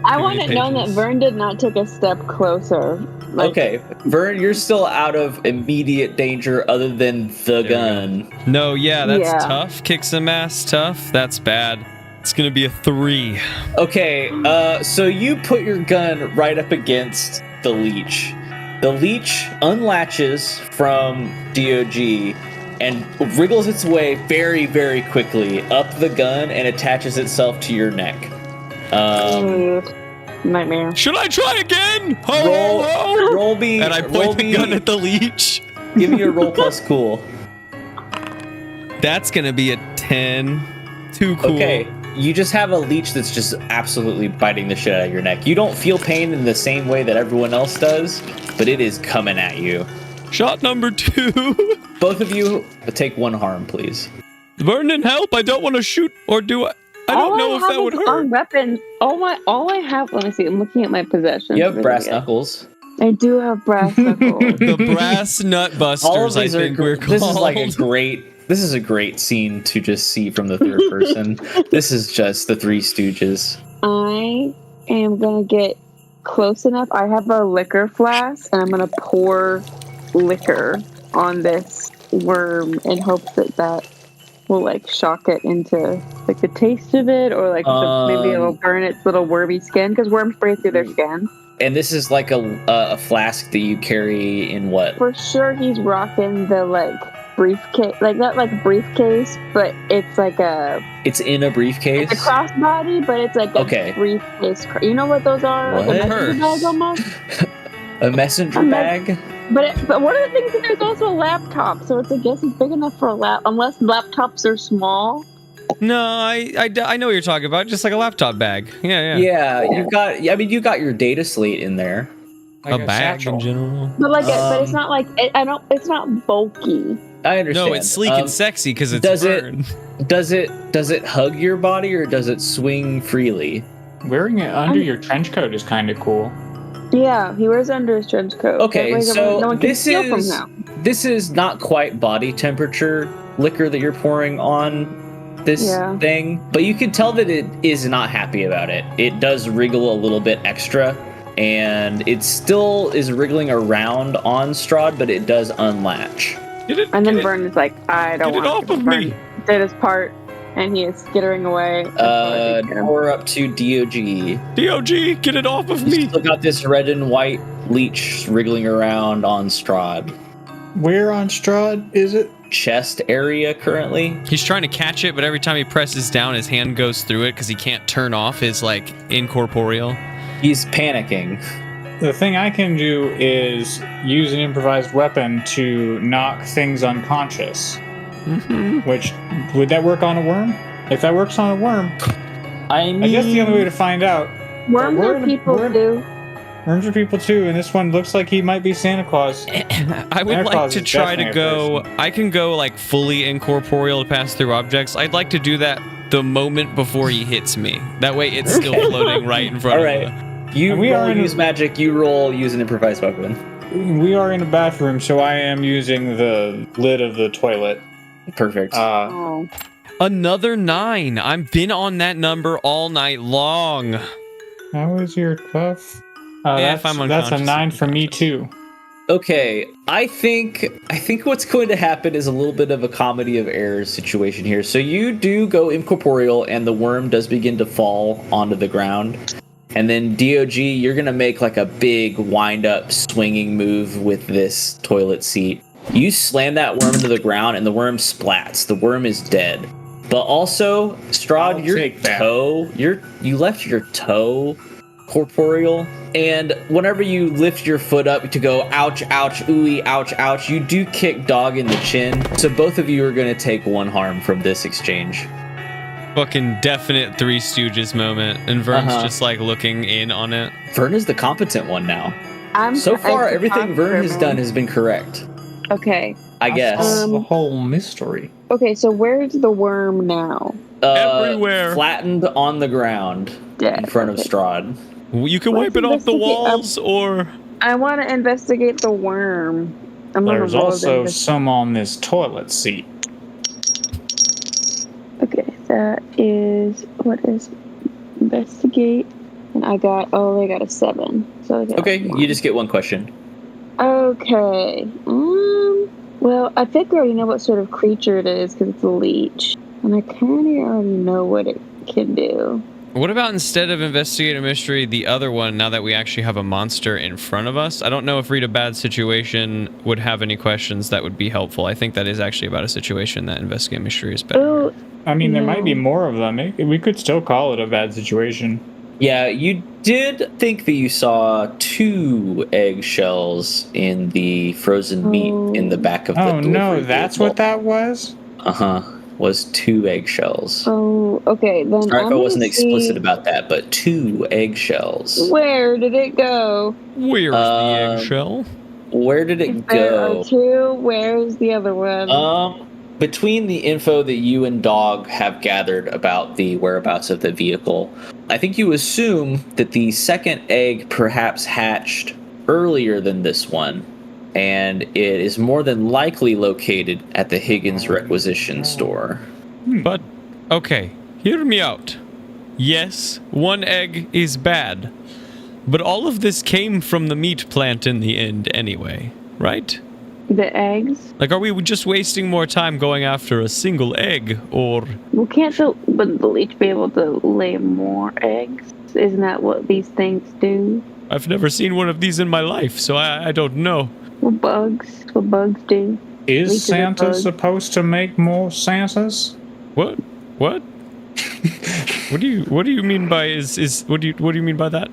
I want it known that patience. Vern did not take a step closer. Like, Okay, Vern, you're still out of immediate danger other than the we gun. No, yeah, that's Yeah. tough. Kick some ass, tough. That's bad. It's gonna be a 3. Okay, so you put your gun right up against the leech. The leech unlatches from D.O.G. and wriggles its way very, very quickly up the gun and attaches itself to your neck. Nightmare. Should I try again? Ho, Roll, ho, ho. roll me, And I roll point the me, gun at the leech. give me a roll plus cool. That's gonna be a 10. Too cool. Okay, you just have a leech that's just absolutely biting the shit out of your neck. You don't feel pain in the same way that everyone else does, but it is coming at you. Shot number 2. Both of you take 1 harm, please. Vernon, help! I don't want to shoot or do I don't know if that would hurt. Weapons. All I have. Let me see. I'm looking at my possessions. You have brass knuckles. I do have brass knuckles. The brass nut busters, All of I these are. think we're called. This is like a great. This is a great scene to just see from the third person. This is just the Three Stooges. I am gonna get close enough. I have a liquor flask, and I'm gonna pour liquor on this worm in hopes that will like shock it into like the taste of it, or like maybe it'll burn its little wormy skin because worms breathe through their skin. And this is like a flask that you carry in what? For sure, he's rocking the like briefcase, like not like briefcase, but it's like It's in a briefcase. it's a crossbody, but it's like a Okay. briefcase. You know what those are? What? Like a messenger bag almost. A messenger bag. But one of the things is there's also a laptop, so it's I guess it's big enough for a lap, unless laptops are small. No, I know what you're talking about. Just like a laptop bag. Yeah. Yeah, you've got. I mean, you got your data slate in there. A bag in general. But like, but it's not like it's not bulky. I understand. No, it's sleek and sexy because it's does Vern. Does it hug your body or does it swing freely? Wearing it under your trench coat is kind of cool. Yeah, he wears it under his trench coat. Okay, That way so no one can this steal from is him. this is not quite body temperature liquor that you're pouring on this thing, but you can tell that it is not happy about it. It does wriggle a little bit extra, and it still is wriggling around on Strahd, but it does unlatch. And then Vernon's like, I don't Get it want off of me. Did his part, and he is skittering away. We're up to D.O.G. D.O.G, get it off of me. Still got this red and white leech wriggling around on Strahd. Where on Strahd is it? Chest area currently. He's trying to catch it, but every time he presses down, his hand goes through it because he can't turn off his, like, incorporeal. He's panicking. The thing I can do is use an improvised weapon to knock things unconscious. Which, would that work on a worm? If that works on a worm, I guess the only way to find out. Worms are people too. Worms are people too, and this one looks like he might be Santa Claus. I would like to try to go. I can go like fully incorporeal to pass through objects. I'd like to do that the moment before he hits me. That way, it's still floating right in front of me. All right, you roll use magic. You roll use an improvised weapon. We are in a bathroom, so I am using the lid of the toilet. Perfect. Another 9. I've been on that number all night long. How is your cuff? If I'm that's a unconscious, 9 for me too. Okay, I think what's going to happen is a little bit of a comedy of errors situation here. So you do go incorporeal, and the worm does begin to fall onto the ground. And then D.O.G, you're going to make like a big wind-up swinging move with this toilet seat. You slam that worm into the ground, and the worm splats. The worm is dead. But also, Strahd, you left your toe corporeal, and whenever you lift your foot up to go ouch, ouch, ooey, ouch, ouch, you do kick Dog in the chin. So both of you are going to take 1 harm from this exchange. Fucking definite Three Stooges moment, and Vern's just like looking in on it. Vern is the competent one now. So far, everything Vern has done has been correct. Okay. I guess. The whole mystery. Okay, so where's the worm now? Everywhere. Flattened on the ground in front of Strahd. You can wipe it off the walls, or... I want to investigate the worm. There's also some on this toilet seat. Okay, that is... What is... Investigate. And I got a 7. So Okay, you just get 1 question. Okay. Well, I think I already know what sort of creature it is because it's a leech. And I kind of already know what it can do. What about instead of investigate a mystery, the other one, now that we actually have a monster in front of us? I don't know if Read a Bad Situation would have any questions that would be helpful. I think that is actually about a situation that investigate mystery is better. Oh, I mean, there might be more of them. We could still call it a bad situation. Yeah, you did think that you saw 2 eggshells in the frozen meat in the back of the delivery no, that's vehicle. what that was? Was 2 eggshells. Oh, okay. Then Sorry if I wasn't explicit about that, but 2 eggshells. Where did it go? Where's the eggshell? Where did it There go? are 2. Where's the other one? Between the info that you and Dog have gathered about the whereabouts of the vehicle, I think you assume that the second egg perhaps hatched earlier than this one, and it is more than likely located at the Higgins requisition store. But, okay, hear me out. Yes, 1 egg is bad, but all of this came from the meat plant in the end anyway, right? The eggs? Like, are we just wasting more time going after a single egg, or... Well, wouldn't the leech be able to lay more eggs? Isn't that what these things do? I've never seen one of these in my life, so I don't know. What bugs do? Is Leeches are Santa bugs. supposed to make more Santas? What? What do you mean by what do you mean by that?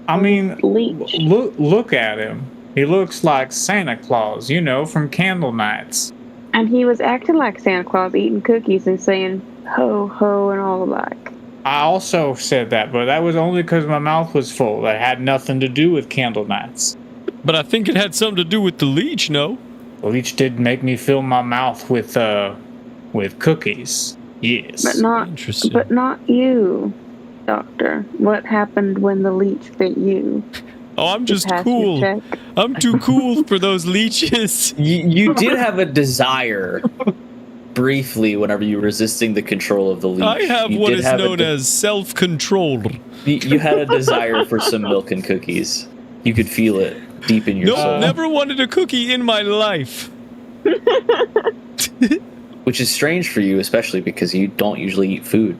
I mean, Leech. look at him. He looks like Santa Claus, from Candlenights. And he was acting like Santa Claus, eating cookies and saying ho ho and all the like. I also said that, but that was only because my mouth was full. That had nothing to do with Candlenights. But I think it had something to do with the leech, no? The leech did make me fill my mouth with cookies. Yes. But not you, Doctor. What happened when the leech bit you? Oh, I'm just cool. I'm too cool for those leeches. You did have a desire, briefly, whenever you were resisting the control of the leech. I have what is known as self-control. You had a desire for some milk and cookies. You could feel it deep in your No, soul. never wanted a cookie in my life. Which is strange for you, especially because you don't usually eat food.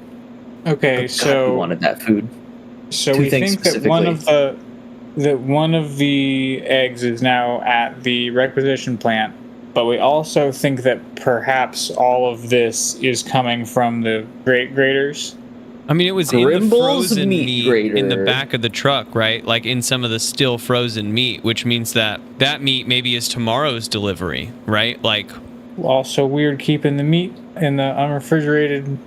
Okay, God, so you wanted that food. so Two we things think that one of the eggs is now at the requisition plant, but we also think that perhaps all of this is coming from the graders. I mean, it was in the Grimble's frozen meat meat grater. in the back of the truck, right? Like in some of the still frozen meat, which means that meat maybe is tomorrow's delivery, right? Like, Also weird keeping the meat in the unrefrigerated.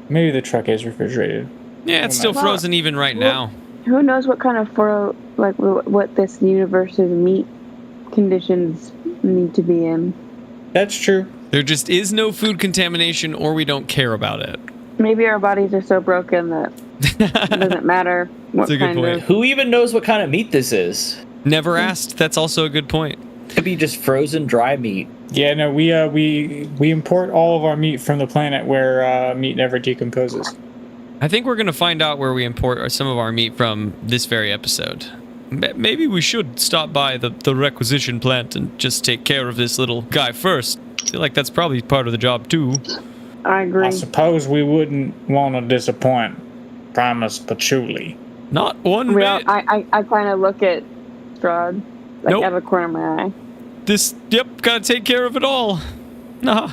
Maybe the truck is refrigerated. yeah, it's still Well, frozen even right now. Who knows what kind of what this universe's meat conditions need to be in? That's true. There just is no food contamination, or we don't care about it. Maybe our bodies are so broken that it doesn't matter what That's a good kind point. of. Who even knows what kind of meat this is? Never asked. That's also a good point. Could be just frozen dry meat. Yeah, no, we import all of our meat from the planet where meat never decomposes. I think we're going to find out where we import some of our meat from this very episode. Maybe we should stop by the requisition plant and just take care of this little guy first. I feel like that's probably part of the job, too. I agree. I suppose we wouldn't want to disappoint Primus Patchouli. Not one Well, bit. I kind of look at Strahd, like Nope. out of the corner of my eye. Gotta take care of it all. Nah.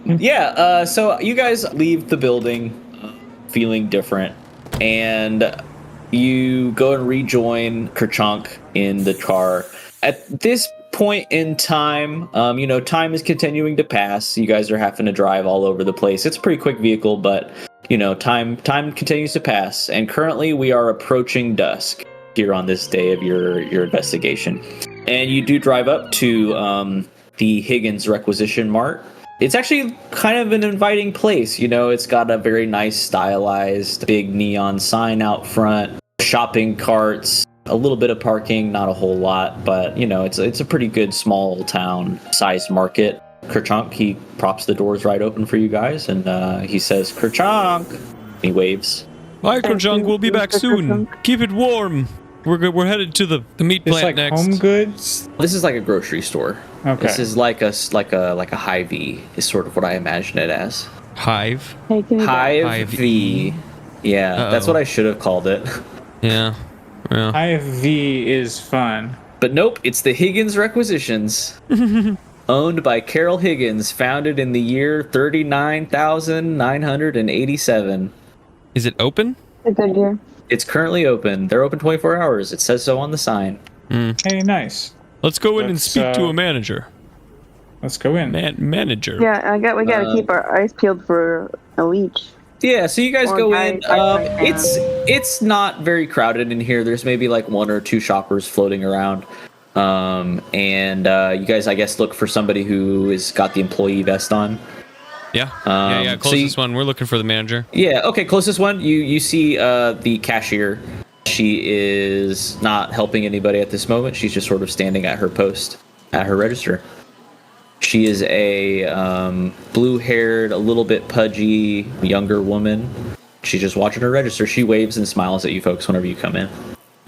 Yeah, so you guys leave the building feeling different, and you go and rejoin Kerchunk in the car. At this point in time, time is continuing to pass. You guys are having to drive all over the place. It's a pretty quick vehicle, but, time continues to pass, and currently we are approaching dusk here on this day of your investigation. And you do drive up to the Higgins Requisition Mart. It's actually kind of an inviting place. It's got a very nice stylized big neon sign out front, shopping carts, a little bit of parking, not a whole lot, but it's a pretty good small town sized market. Kerchunk, he props the doors right open for you guys, and he says, "Kerchunk." He waves. Bye, Kerchunk. We'll be back soon. Keep it warm. We're headed to the meat It's plant like next. home goods. This is like a grocery store. Okay. This is like a Hy-Vee is sort of what I imagine it as. Hive. Hey, give me that. Hy-Vee. Yeah, that's what I should have called it. Yeah. Yeah. IV is fun. But nope, it's the Higgins Requisitions. Owned by Carol Higgins, founded in the year 39,987. Is it open? A good year. It's currently open. They're open 24 hours. It says so on the sign. Hey, nice. Let's go in and Let's, speak to a manager. Let's go in. Manager. Yeah, we gotta keep our eyes peeled for a leech. Yeah, so you guys Or go guy- in. guy- It's not very crowded in here. There's maybe like one or two shoppers floating around. And you guys, I guess, look for somebody who has got the employee vest on. Yeah. so Closest one. We're looking for the manager. Yeah, okay, closest one. You see the cashier. She is not helping anybody at this moment. She's just sort of standing at her post, at her register. She is a blue-haired, a little bit pudgy, younger woman. She's just watching her register. She waves and smiles at you folks whenever you come in.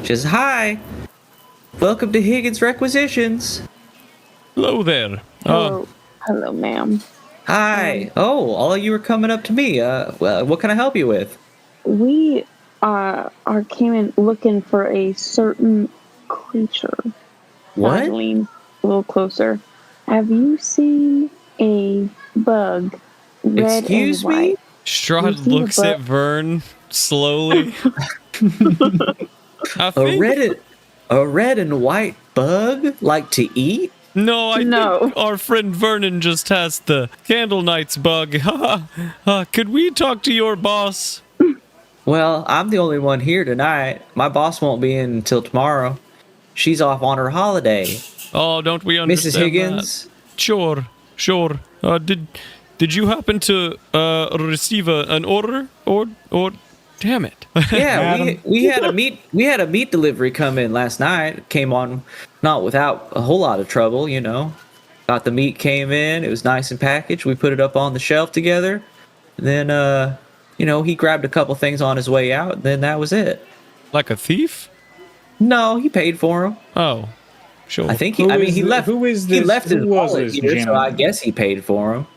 She says, "Hi, welcome to Higgins Requisitions." Hello there. Hello, ma'am. Hi. Oh, all of you are coming up to me. Well, what can I help you with? We came in looking for a certain creature. What? I'd lean a little closer. Have you seen a bug? Red Excuse and me? white. Strahd You see looks the at Vern slowly. I A think- red and white bug like to eat? No, I No. think our friend Vernon just has the Candlenights bug. Could we talk to your boss? Well, I'm the only one here tonight. My boss won't be in until tomorrow. She's off on her holiday. Oh, don't we understand Mrs. Higgins? that? Sure. Did you happen to receive an order or damn it? Yeah, we had a meat delivery come in last night. It came on not without a whole lot of trouble, Got the meat came in. It was nice and packaged. We put it up on the shelf together. And then he grabbed a couple things on his way out, and then that was it. Like a thief? No, he paid for them. Oh, sure. I think he left. Who is this? He left his who was wallet this here, so gentleman? I guess he paid for them.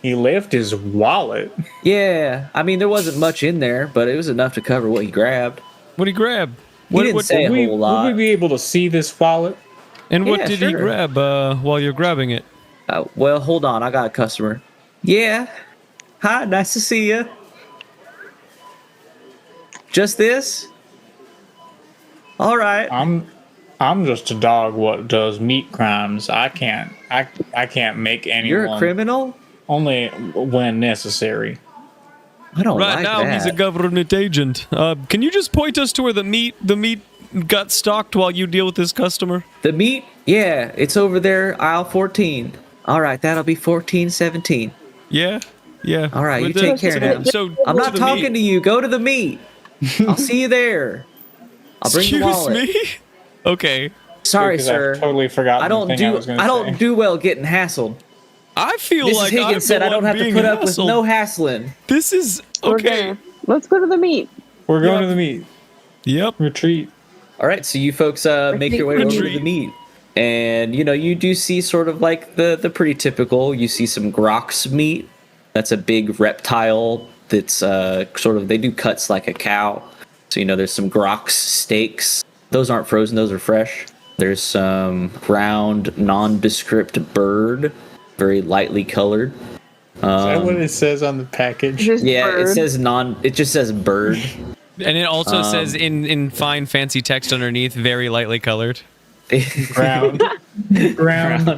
He left his wallet. Yeah, I mean there wasn't much in there, but it was enough to cover what he grabbed. What did he grab? He didn't say a whole lot. Would we be able to see this wallet? And what Yeah, did he sure. grab while you're grabbing it? Well, hold on, I got a customer. Yeah. Hi, nice to see you. Just this? All right. I'm just a dog what does meat crimes. I can't make anyone. You're a criminal? Only when necessary. I don't Right like now, that. he's a government agent. Can you just point us to where the meat got stocked while you deal with this customer? The meat? Yeah, it's over there, aisle 14. All right, that'll be 1417. Yeah. All right, you With take care now. So I'm not talking to you. Go to the meat. I'll see you there. I'll bring the Excuse wallet. me. Okay. Sorry, Because sir. I've totally forgotten I don't the thing I do was going to I say. don't do well getting hassled. I feel Mrs. like Higgins I'm said the I don't one have to being put up with hassled. no hassling. This is okay. Let's go to the meat. We're going to the meat. Yep. Retreat. All right, so you folks make your way over to the meat. And, you do see sort of like the pretty typical. You see some grox meat. That's a big reptile that's sort of, they do cuts like a cow. So, there's some grox steaks. Those aren't frozen, those are fresh. There's some ground, nondescript bird, very lightly colored. Is that what it says on the package? Just Yeah, bird. it just says bird. And it also says in fine fancy text underneath, very lightly colored. Ground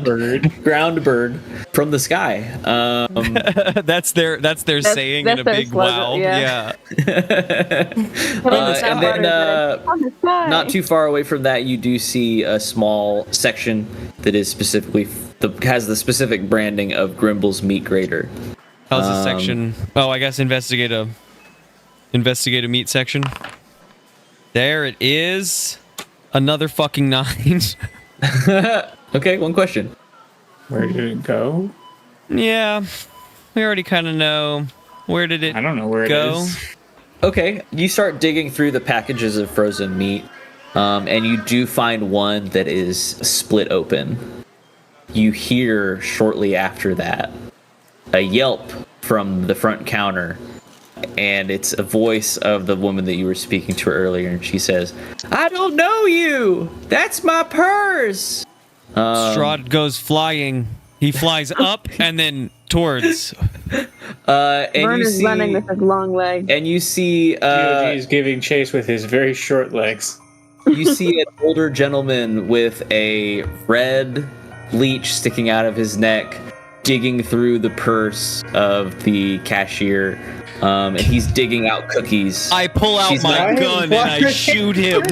bird. Ground bird from the sky. That's their saying that's in a their big slogan, wow. yeah. And then not too far away from that, you do see a small section that is specifically has the specific branding of Grimble's Meat Grater. How's this section? Oh, I guess investigate a meat section. There it is. Another fucking 9. Okay, one question. Where did it go? Yeah, we already kind of know. Where did it I don't know where it go? is. Okay, you start digging through the packages of frozen meat, and you do find one that is split open. You hear shortly after that a yelp from the front counter, and it's a voice of the woman that you were speaking to earlier, and she says, "I don't know you! That's my purse!" Strahd goes flying. He flies up and then towards. And Vern you is see, running with his long leg. and you see, D.O.G. is giving chase with his very short legs. you see an older gentleman with a red leech sticking out of his neck, digging through the purse of the cashier, and he's digging out cookies. I pull out She's my not- gun and I shoot him.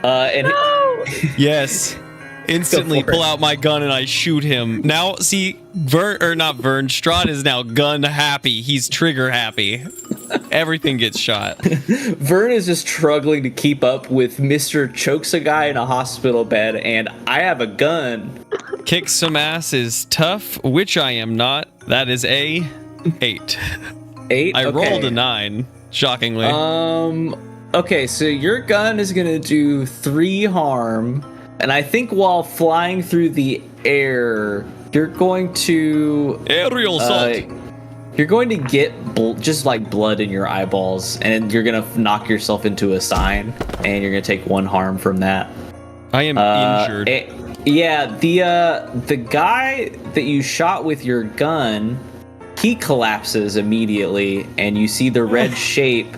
And Yes. Instantly Go for pull it. out my gun and I shoot him. Now, see, Strahd is now gun happy. He's trigger happy. Everything gets shot. Vern is just struggling to keep up with Mr. Chokes a guy in a hospital bed, and I have a gun. Kick some ass is tough, which I am not. That is a 8. 8? I Okay. rolled a 9, shockingly. Okay, so your gun is gonna do 3 harm, and I think while flying through the air, you're going to Aerial assault. you're going to get just like blood in your eyeballs, and you're gonna knock yourself into a sign, and you're gonna take 1 harm from that. I am injured. Yeah, the guy that you shot with your gun, he collapses immediately, and you see the red shape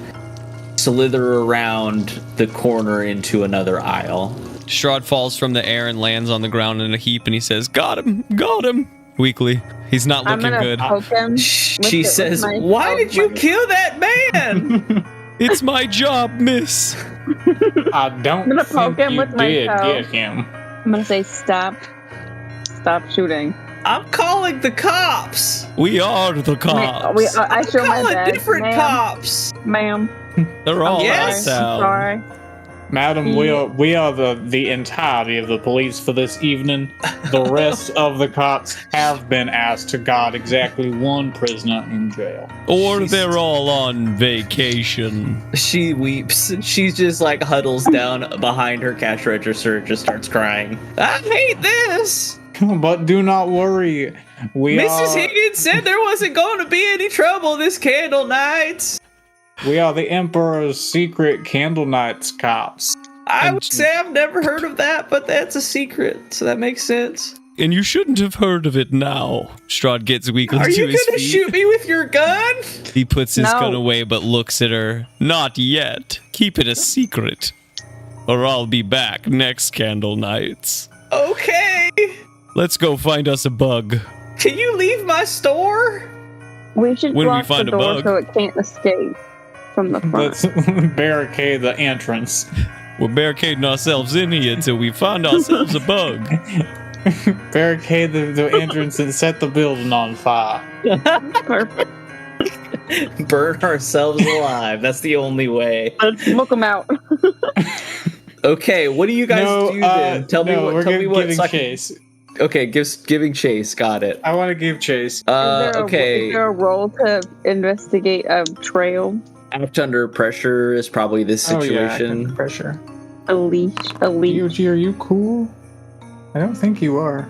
slither around the corner into another aisle. Strahd falls from the air and lands on the ground in a heap, and he says, "Got him, got him." Weakly, he's not I'm looking gonna good. poke him. She says, "Why did you kill that man?" It's my job, miss. I don't I'm gonna think poke him you with my did toe. get him. I'm gonna say stop shooting. I'm calling the cops. We are the cops. I show my Calling badge, different ma'am. cops. Ma'am. They're all Yes. out. Sorry. Madam, we are the entirety of the police for this evening. The rest of the cops have been asked to guard exactly one prisoner in jail. Or they're all on vacation. She weeps. She just like huddles down behind her cash register and just starts crying. I hate this! But do not worry. Mrs. Higgins said there wasn't going to be any trouble this Candlenights. We are the Emperor's secret Candlenights cops. I would say I've never heard of that, but that's a secret, so that makes sense. And you shouldn't have heard of it now. Strahd gets weakly to his feet. Are you gonna shoot me with your gun? He puts his gun away but looks at her. Not yet. Keep it a secret. Or I'll be back next Candlenights. Okay. Let's go find us a bug. Can you leave my store? We should When we block the find a door bug. so it can't escape from the front. Let's barricade the entrance. We're barricading ourselves in here until we find ourselves a bug. Barricade the entrance and set the building on fire. Perfect. Burn ourselves alive. That's the only way. Let's smoke them out. Okay, what do you guys do then? Tell me what. Giving chase. Okay, giving chase. Got it. I want to give chase. Okay. Is there a role to investigate a trail? Act under pressure is probably this situation. Oh, yeah, under pressure. A leash. D.O.G, are you cool? I don't think you are.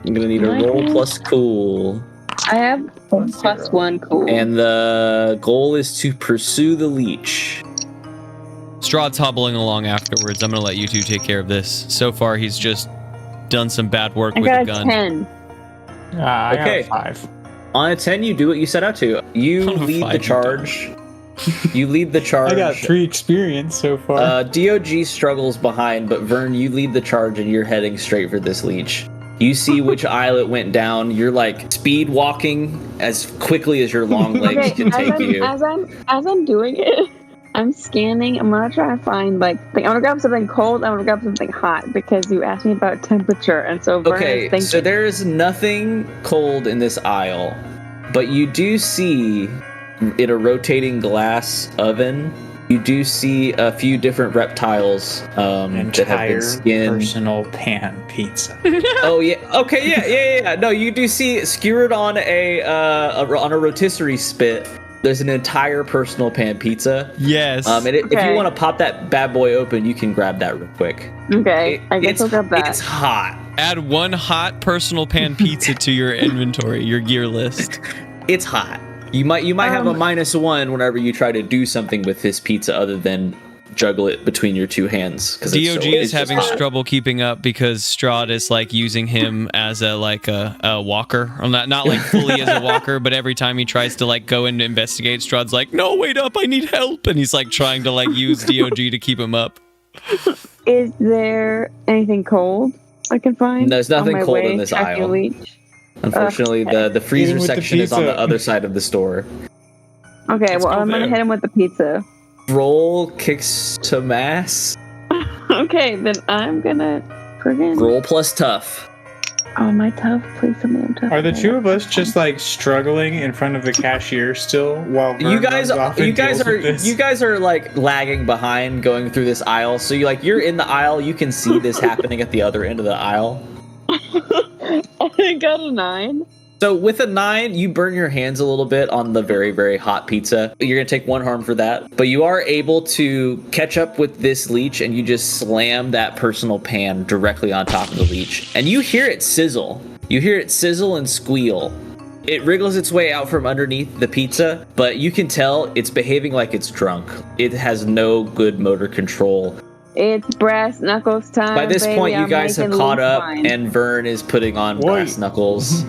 I'm gonna need a roll plus cool. I have +1 cool. And the goal is to pursue the leech. Strahd's hobbling along afterwards. I'm gonna let you two take care of this. So far, he's just done some bad work with a gun. 10. I Okay. got a 5. On a 10, you do what you set out to. You On a lead 5, the you charge. You lead the charge. I got 3 experience so far. D.O.G struggles behind, but Vern, you lead the charge and you're heading straight for this leech. You see which aisle it went down. You're like speed walking as quickly as your long legs can take you. As I'm doing it, I'm scanning. I'm gonna try and find I'm gonna grab something cold. I'm gonna grab something hot because you asked me about temperature, and so Vern is thinking. So there is nothing cold in this aisle, but you do see in a rotating glass oven. You do see a few different reptiles that have been skinned. Personal pan pizza. Oh yeah. Okay. Yeah. No, you do see skewered on a rotisserie spit. There's an entire personal pan pizza. Yes. If you want to pop that bad boy open, you can grab that real quick. Okay, I guess I'll grab that. It's hot. Add 1 hot personal pan pizza to your inventory, your gear list. It's hot. You might have a -1 whenever you try to do something with this pizza other than juggle it between your 2 hands. D.O.G is having trouble keeping up because Strahd is using him as a walker, or not fully as a walker, but every time he tries to go and investigate, Strahd's like, "No, wait up, I need help," and he's trying to use D.O.G to keep him up. Is there anything cold I can find? There's nothing cold in this aisle. Leech? Unfortunately, the freezer section is on the other side of the store. Okay, well, I'm gonna hit him with the pizza. Roll kicks to mass. Okay, then I'm gonna friggin' roll plus tough. Oh, am I tough? Please tell me I'm tough. Are the 2 of us just struggling in front of the cashier still while Vern you guys are lagging behind going through this aisle? So you're in the aisle. You can see this happening at the other end of the aisle. I got a 9. So with a 9, you burn your hands a little bit on the very, very hot pizza. You're going to take 1 harm for that. But you are able to catch up with this leech, and you just slam that personal pan directly on top of the leech. And you hear it sizzle. You hear it sizzle and squeal. It wriggles its way out from underneath the pizza, but you can tell it's behaving like it's drunk. It has no good motor control. It's brass knuckles time. By this point, you guys have caught up, wine. and Vern is putting on brass knuckles.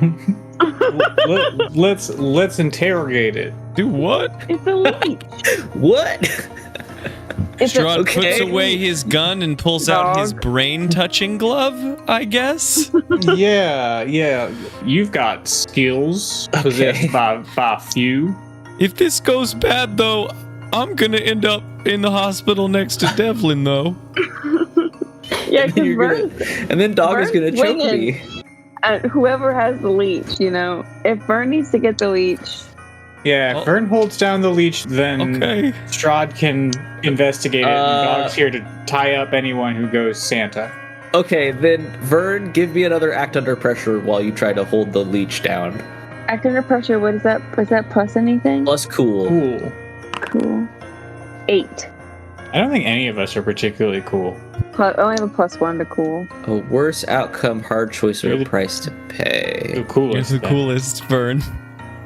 Let's interrogate it. Do what? It's a leech. What? Strahd puts away his gun and pulls out his brain-touching glove, I guess. Yeah. You've got skills possessed by few. If this goes bad, though, I'm gonna end up in the hospital next to Devlin, though. Yeah, because and then Dog is gonna choke me. Whoever has the leech, if Vern needs to get the leech, Yeah, Oh. Vern holds down the leech, then Okay. Strahd can investigate it, and Dog's here to tie up anyone who goes Santa. Okay, then Vern, give me another act under pressure while you try to hold the leech down. Act under pressure, what is that? Was that plus anything? Plus cool. Cool. Cool. 8. I don't think any of us are particularly cool. I only have a +1 to cool. A worse outcome, hard choice, or You're a the- price to The pay. coolest. You're the then. coolest, Vern.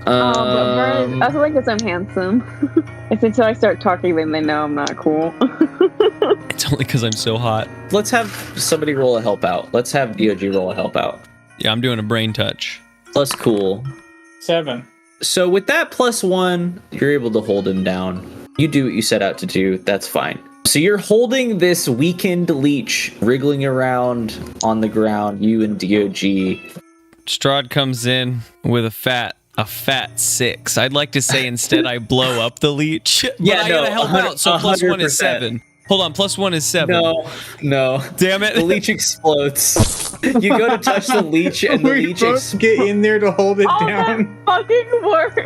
But Vernon, I feel like because I'm handsome. It's until I start talking, then they know I'm not cool. It's only because I'm so hot. Let's have somebody roll a help out. Let's have D.O.G roll a help out. Yeah, I'm doing a brain touch. Plus cool. 7. So with that +1, you're able to hold him down. You do what you set out to do. That's fine. So you're holding this weakened leech, wriggling around on the ground, you and D.O.G. Strahd comes in with a fat 6. I'd like to say instead I blow up the leach. But Yeah, I no, gotta help out, so +1 is 100%. 7. Hold on, +1 is 7. No. Damn it. The leech explodes. You go to touch the leech, and the We leech both get in there to hold it All down, that fucking work.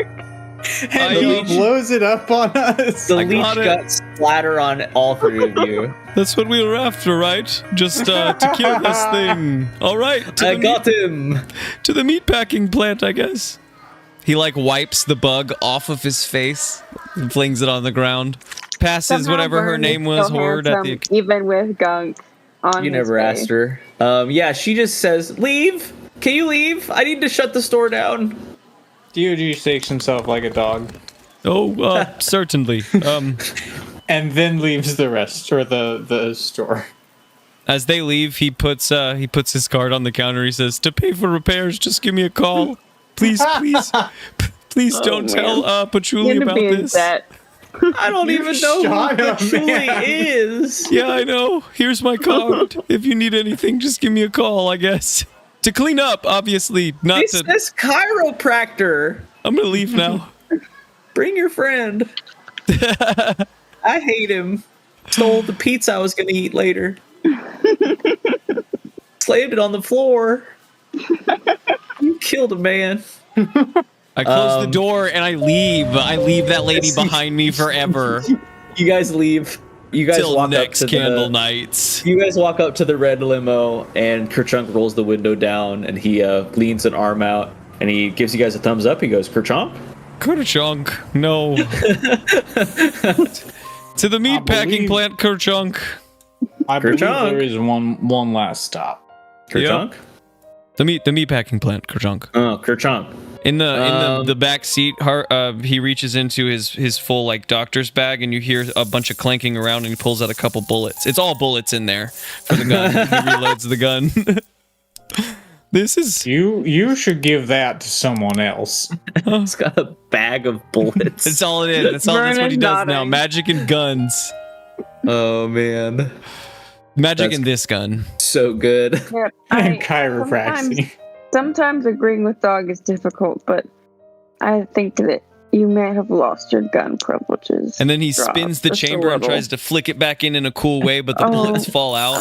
and I- he blows it up on us. the I leech got it. guts splatter on all three of you. That's what we were after, right? Just to kill this thing. All right, I got him. to the meatpacking plant, I guess. He like wipes the bug off of his face and flings it on the ground. Passes Somehow whatever her Vern name is was, still Horde at the. handsome, even with gunk on You his never face. asked her. Yeah, she just says, "Leave. Can you leave? I need to shut the store down." D.O.G. shakes himself like a dog, Oh, certainly. and then leaves the rest, or the store. As they leave, he puts his card on the counter. He says, "To pay for repairs, just give me a call, please, please don't tell Patchouli You're about being this." that. I don't You even know shot who him, Patchouli man. is. Yeah, I know. Here's my card. If you need anything, just give me a call, I guess. To clean up, obviously, not It's to. this chiropractor. I'm gonna leave now. Bring your friend. I hate him. Stole the pizza I was gonna eat later. Slammed it on the floor. You killed a man. I close the door and I leave. I leave that lady behind me forever. You guys leave. You guys Till walk next up to candle nights. You guys walk up to the red limo, and Kerchunk rolls the window down, and he leans an arm out, and he gives you guys a thumbs up. He goes, "Kerchunk." Kerchunk, no. To the meatpacking believe- plant, Kerchunk. I believe Kerchunk. there is one last stop. Kerchunk. The meatpacking plant, Kerchunk. Oh, Kerchunk. In the back seat, he reaches into his full like doctor's bag, and you hear a bunch of clanking around, and he pulls out a couple bullets. It's all bullets in there for the gun. He reloads the gun. This is You should give that to someone else. He's got a bag of bullets. that's all it is. That's what he Vernon does now. nodding. Magic and guns. Oh man, Magic That's- and this gun. so good. Yeah, And chiropractic. Sometimes agreeing with Dog is difficult, but I think that you may have lost your gun privileges. And then he Drop spins the just a chamber and little. tries to flick it back in a cool way, but the Oh. bullets fall out.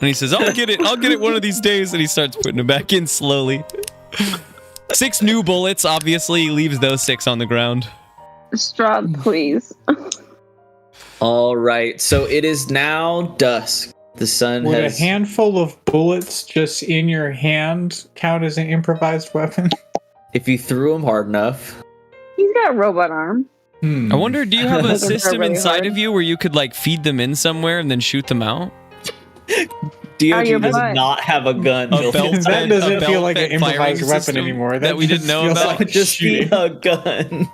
And he says, I'll get it one of these days. And he starts putting it back in slowly. 6 new bullets. Obviously, he leaves those 6 on the ground. Strahd, please. All right, so it is now dusk. The sun Would a has. handful of bullets just in your hand count as an improvised weapon? If you threw them hard enough, He's got a robot arm. I wonder, do you have a Doesn't hurt system really inside hard. of you where you could like feed them in somewhere and then shoot them out? D.O.G. your does butt. not have a gun. A built belt in. That a doesn't feel like an belt-fed firing improvised weapon system anymore. that we just didn't know feels about? like Just be shooting. a gun.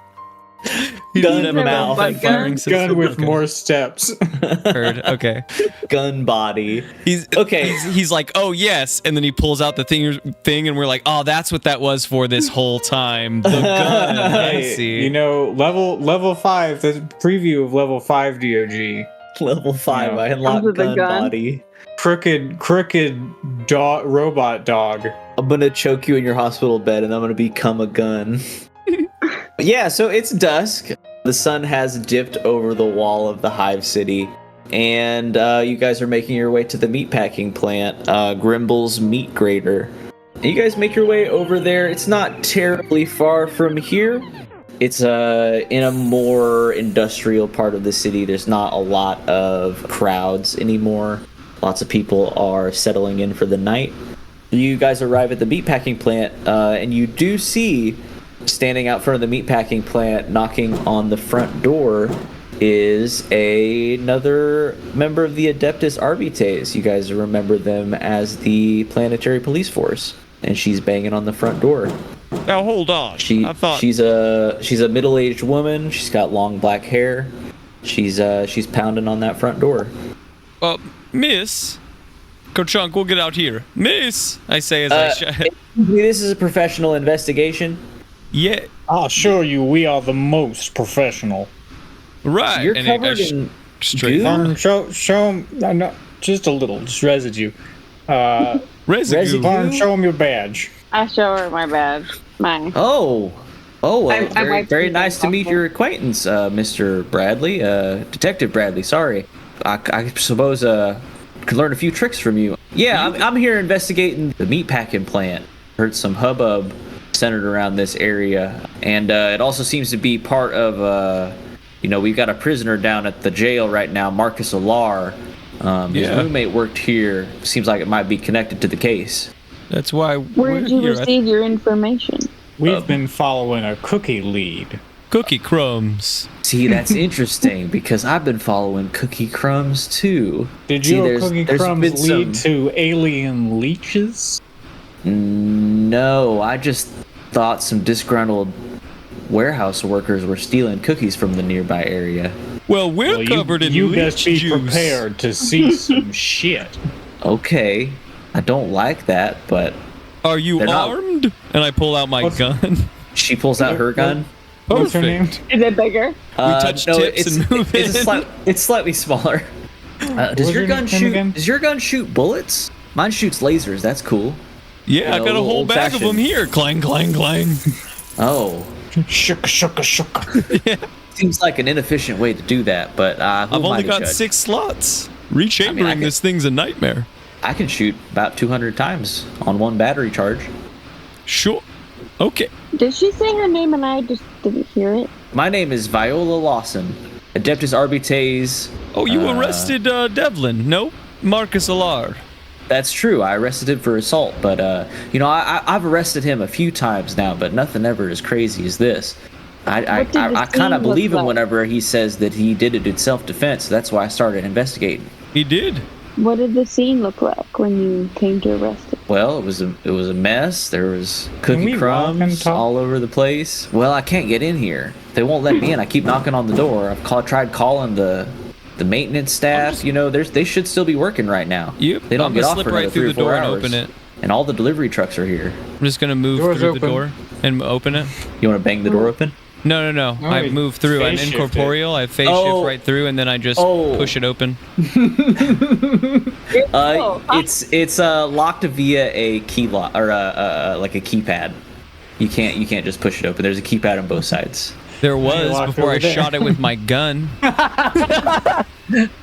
He Gun doesn't have a mouth. belt-fed firing system. Gun with Okay. more steps. Heard. Okay. Gun body. He's Okay. He's like, oh yes, and then he pulls out the thing, and we're like, oh, that's what that was for this whole time. The gun. I Hey, see. you know, level 5, the preview of level 5 DOG. Level 5. No. I unlock Under the gun, gun? body. Crooked robot dog. I'm gonna choke you in your hospital bed, and I'm gonna become a gun. Yeah, so it's dusk. The sun has dipped over the wall of the Hive City, and you guys are making your way to the meatpacking plant, Grimble's Meat Grater. And you guys make your way over there. It's not terribly far from here. It's in a more industrial part of the city. There's not a lot of crowds anymore. Lots of people are settling in for the night. You guys arrive at the meatpacking plant, and you do see, standing out front of the meatpacking plant, knocking on the front door, is another member of the Adeptus Arbites. You guys remember them as the planetary police force, and she's banging on the front door. Now hold on. She's a middle-aged woman. She's got long black hair. She's pounding on that front door. Miss, Ko-chunk, we'll get out here. Miss, I say as This is a professional investigation. Yeah. I'll show you we are the most professional. Right. You're covered in straight. goo? Show him. No, just a little, just residue. Residue. Varn, show him your badge. I show her my badge. Mine. Oh, well, I very, wiped very it nice to off meet her. your acquaintance, Mr. Bradley, Detective Bradley. Sorry, I suppose could learn a few tricks from you. Yeah, I'm here investigating the meatpacking plant. Heard some hubbub centered around this area, and it also seems to be part of. We've got a prisoner down at the jail right now, Marcus Alar. His roommate worked here. Seems like it might be connected to the case. That's why Where did you receive your information? We've been following a cookie lead. Cookie Crumbs. See, that's interesting because I've been following Cookie Crumbs too. Did See, your Cookie there's Crumbs been lead to alien leeches? No, I just thought some disgruntled warehouse workers were stealing cookies from the nearby area. Well, we're covered in you leech best be juice. prepared to see some shit. Okay, I don't like that, but Are you They're not- armed? And I pull out my gun. she pulls out her gun. What's her name? Perfect. Is it bigger? touch tips and move in. It's slightly smaller. Does What's your her gun name shoot? again? Does your gun shoot bullets? Mine shoots lasers. That's cool. Yeah, I You know, got a whole old bag of them fashioned. here. Clang, clang, clang. Oh, Shooka. seems like an inefficient way to do that, but who I've am I only to got judge? 6 slots. Rechambering this thing's a nightmare. I can shoot about 200 times on one battery charge. Sure. Okay. Did she say her name and I just didn't hear it? My name is Viola Lawson, Adeptus Arbites. Oh, you arrested Devlin? No? Marcus Alar. That's true. I arrested him for assault, but I've arrested him a few times now, but nothing ever as crazy as this. I What did the kind of scene believe look him like? whenever he says that he did it in self-defense. That's why I started investigating. He did. What did the scene look like when you came to arrest him? Well, it was a mess. There was we cookie walk crumbs and talk? all over the place. Well, I can't get in here. They won't let me in. I keep knocking on the door. Tried calling the maintenance staff. They should still be working right now. Yep. They don't I'm get gonna off slip for right another through 3 or the 4 door and hours. open it. And all the delivery trucks are here. I'm just gonna move Door's through the open. door and open it. You want to bang the door open? No. Oh, I you move through. I'm phase incorporeal. I phase Oh. shift right through, and then I just Oh. push it open. It's locked via a key lock or like a keypad. You can't just push it open. There's a keypad on both sides. There was locked before over I there. shot it with my gun.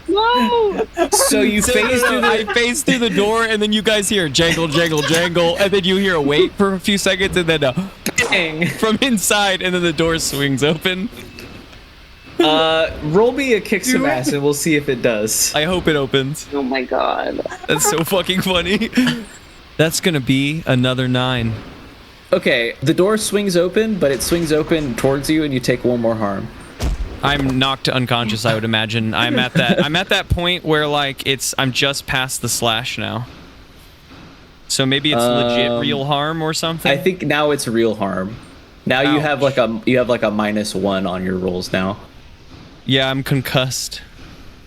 No! So you phase through I phase through the door, and then you guys hear jangle, jangle, jangle, and then you hear a wait for a few seconds, and then a bang from inside, and then the door swings open. Roll me a kick some ass, and we'll see if it does. I hope it opens. Oh my god. That's so fucking funny. That's gonna be another 9. Okay, the door swings open, but it swings open towards you, and you take 1 more harm. I'm knocked unconscious, I would imagine. I'm at that point where I'm just past the slash now. So maybe it's legit real harm or something. I think now it's real harm. Now you have like a -1 on your rolls now. Yeah, I'm concussed.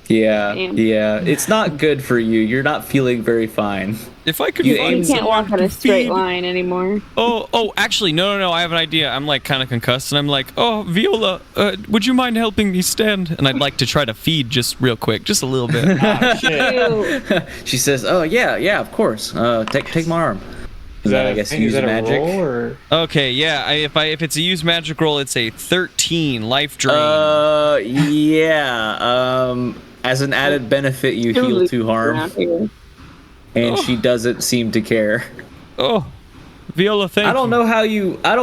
Yeah, Damn. yeah. It's not good for you. You're not feeling very fine. If I could You find aim- You can't walk someone on a to straight feed- line anymore. Oh, actually, no, I have an idea. I'm kind of concussed, and I'm like, oh, Viola, would you mind helping me stand? And I'd like to try to feed just real quick, just a little bit. Ah, shit. Ew. She says, "Oh yeah, of course. Take my arm." Is that I a guess thing? use Is that magic. a roll or? Okay, yeah. If it's a use magic roll, it's a 13 life drain. Yeah. As an added benefit, you heal 2 harm, Around here. and she doesn't seem to care. Oh, Viola, thank you. I don't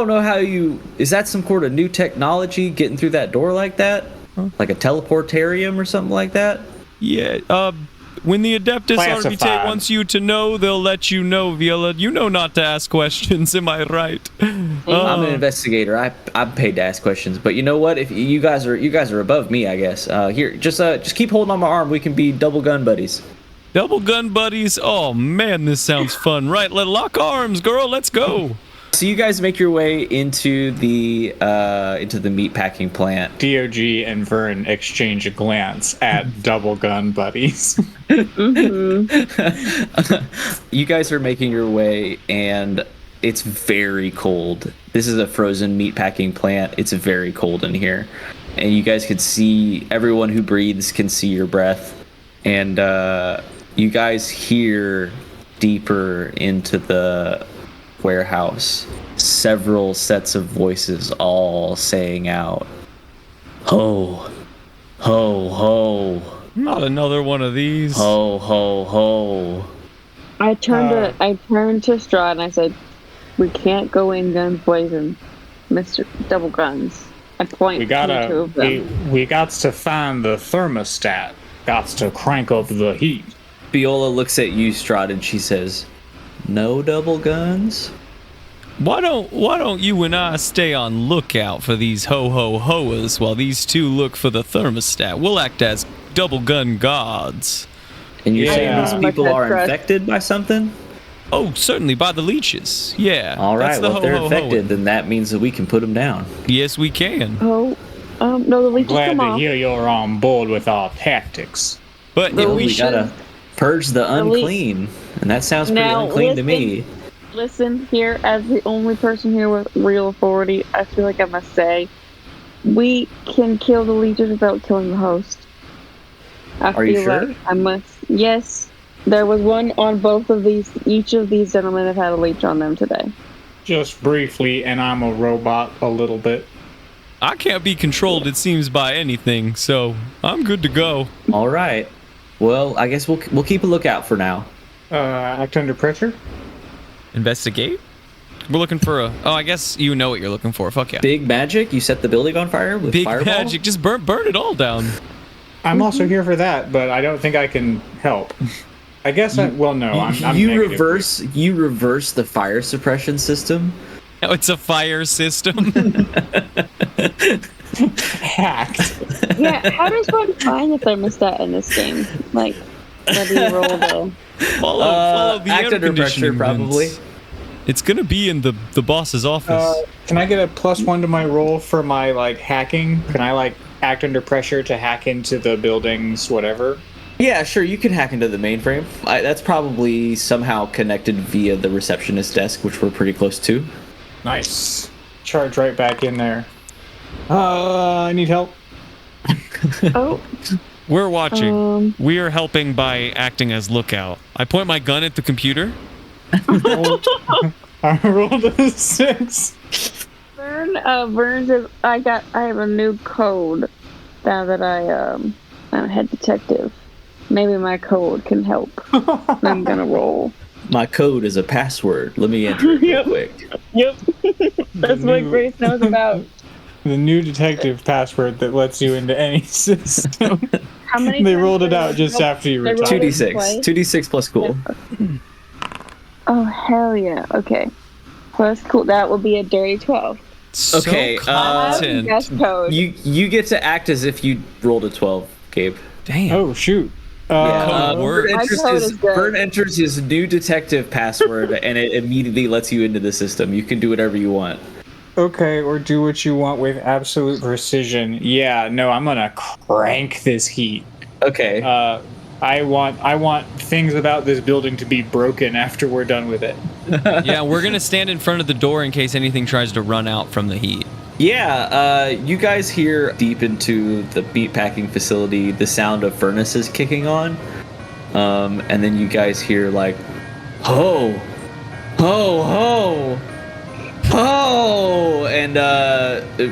know how you. Is that some sort of new technology getting through that door like that? Like a teleportarium or something like that? Yeah, when the Adeptus Classified. Arvitae wants you to know, they'll let you know, Viola. You know not to ask questions, am I right? I'm an investigator. I'm paid to ask questions. But you know what? If you guys are above me, I guess. Here, just keep holding on my arm. We can be double gun buddies. Double gun buddies? Oh, man, this sounds fun. Right, lock arms, girl. Let's go. So you guys make your way into the meatpacking plant. D.O.G. and Vern exchange a glance at double gun buddies. You guys are making your way, and it's very cold. This is a frozen meatpacking plant. It's very cold in here, and you guys can see, everyone who breathes can see your breath, and you guys hear deeper into the warehouse several sets of voices all saying out, "Ho, ho, ho." Not another one of these. Ho, ho, ho. I turned to Strahd and I said, "We can't go in guns blazing, Mr. Double Guns." I point We to the two of them. we got to find the thermostat. Got to crank up the heat. Viola looks at you, Strahd, and she says, "No double guns?" Why don't you and I stay on lookout for these ho-ho-hoers while these two look for the thermostat? We'll act as double gun gods. And you're saying Yeah. these people are infected by something? Oh, certainly, by the leeches. Yeah. All right, that's the well, if they're ho-ho-hoer. infected, then that means that we can put them down. Yes, we can. Oh, no, the leeches Glad come to off. hear you're on board with our tactics. But if Well, we we should... gotta purge the unclean, and that sounds pretty Now, unclean to me. Listen, here, as the only person here with real authority, I feel like I must say, we can kill the leeches without killing the host. Are you sure? Like I must. Yes, there was one on both of these. Each of these gentlemen have had a leech on them today. Just briefly, and I'm a robot a little bit. I can't be controlled, it seems, by anything, so I'm good to go. All right. Well, I guess we'll keep a lookout for now. Act under pressure? Investigate? We're looking for a... Oh, I guess you know what you're looking for. Fuck yeah. Big magic? You set the building on fire with Big fireball? magic. Just burn it all down. I'm also here for that, but I don't think I can help. I guess I'm you negative. reverse the fire suppression system. Now it's a fire system. Hacked. Yeah, how does one find the thermostat in this game? Like, what do you roll the... Follow the act air under pressure, conditioning probably. vents. It's gonna be in the boss's office. Can I get a +1 to my roll for my hacking? Can I act under pressure to hack into the buildings, whatever? Yeah, sure. You can hack into the mainframe. That's probably somehow connected via the receptionist desk, which we're pretty close to. Nice. Charge right back in there. I need help. Oh, We're watching. We are helping by acting as lookout. I point my gun at the computer. I rolled a 6. Vern says, I have a new code now that I'm a head detective. Maybe my code can help. I'm gonna roll. My code is a password. Let me enter it real quick. Yep. That's what Grace knows about. The new detective password that lets you into any system. How many They times rolled it did out just after you they rolled retired. it 2d6. twice? 2d6 plus cool. Oh, hell yeah. Okay. Plus cool. That will be a dirty 12. So Okay, competent. That's code. You get to act as if you rolled a 12, Gabe. Damn. Oh, shoot. Code word. My code is good. Vern enters his new detective password, and it immediately lets you into the system. You can do whatever you want. Okay, or do what you want with absolute precision. Yeah, no, I'm gonna crank this heat. Okay. I want things about this building to be broken after we're done with it. Yeah, we're gonna stand in front of the door in case anything tries to run out from the heat. Yeah, you guys hear deep into the meatpacking facility the sound of furnaces kicking on. And then you guys hear ho, ho, ho, ho, and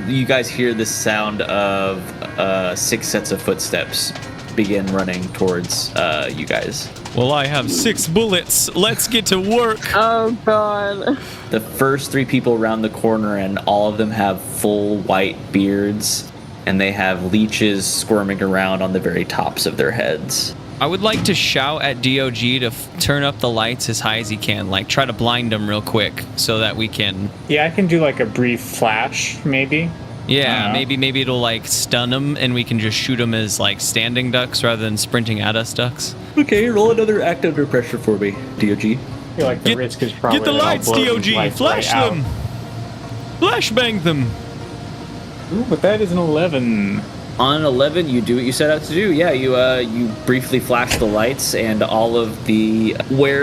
you guys hear the sound of 6 sets of footsteps begin running towards you guys. Well, I have 6 bullets. Let's get to work. Oh god. The first 3 people around the corner, and all of them have full white beards, and they have leeches squirming around on the very tops of their heads. I would like to shout at D.O.G. to turn up the lights as high as he can, like try to blind them real quick so that we can... Yeah, I can do like a brief flash, maybe. Yeah, maybe it'll like stun them and we can just shoot them as like standing ducks rather than sprinting at us ducks. Okay, roll another act under pressure for me, D.O.G. I feel like the risk is probably Get the that I'll lights, blow these D.O.G. lights Flash right them. Flash bang them. Ooh, but that is an 11. On an 11, you do what you set out to do. Yeah, you briefly flash the lights, and all of the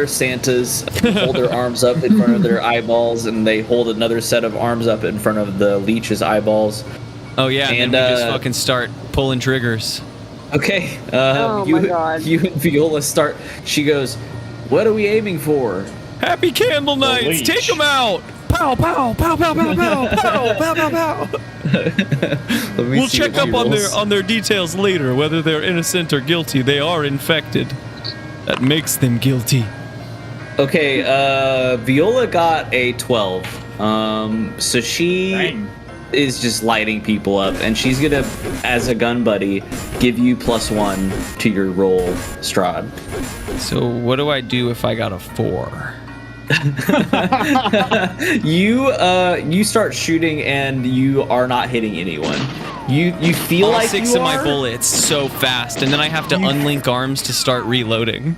Santas hold their arms up in front of their eyeballs, and they hold another set of arms up in front of the leech's eyeballs. Oh yeah, and then we just fucking start pulling triggers. Okay, Oh my God. you and Viola start. She goes, "What are we aiming for?" Happy Candle Nights! leech. Take them out! Pow, pow, pow, pow, pow, pow, pow, pow, pow, pow. We'll check up on their details later, whether they're innocent or guilty. They are infected. That makes them guilty. Okay, Viola got a 12. So she Dang. is just lighting people up, and she's gonna, as a gun buddy, give you +1 to your roll, Strahd. So what do I do if I got a 4? You start shooting, and you are not hitting anyone. You feel All like 6 you of my are, bullets so fast, and then I have to unlink arms to start reloading.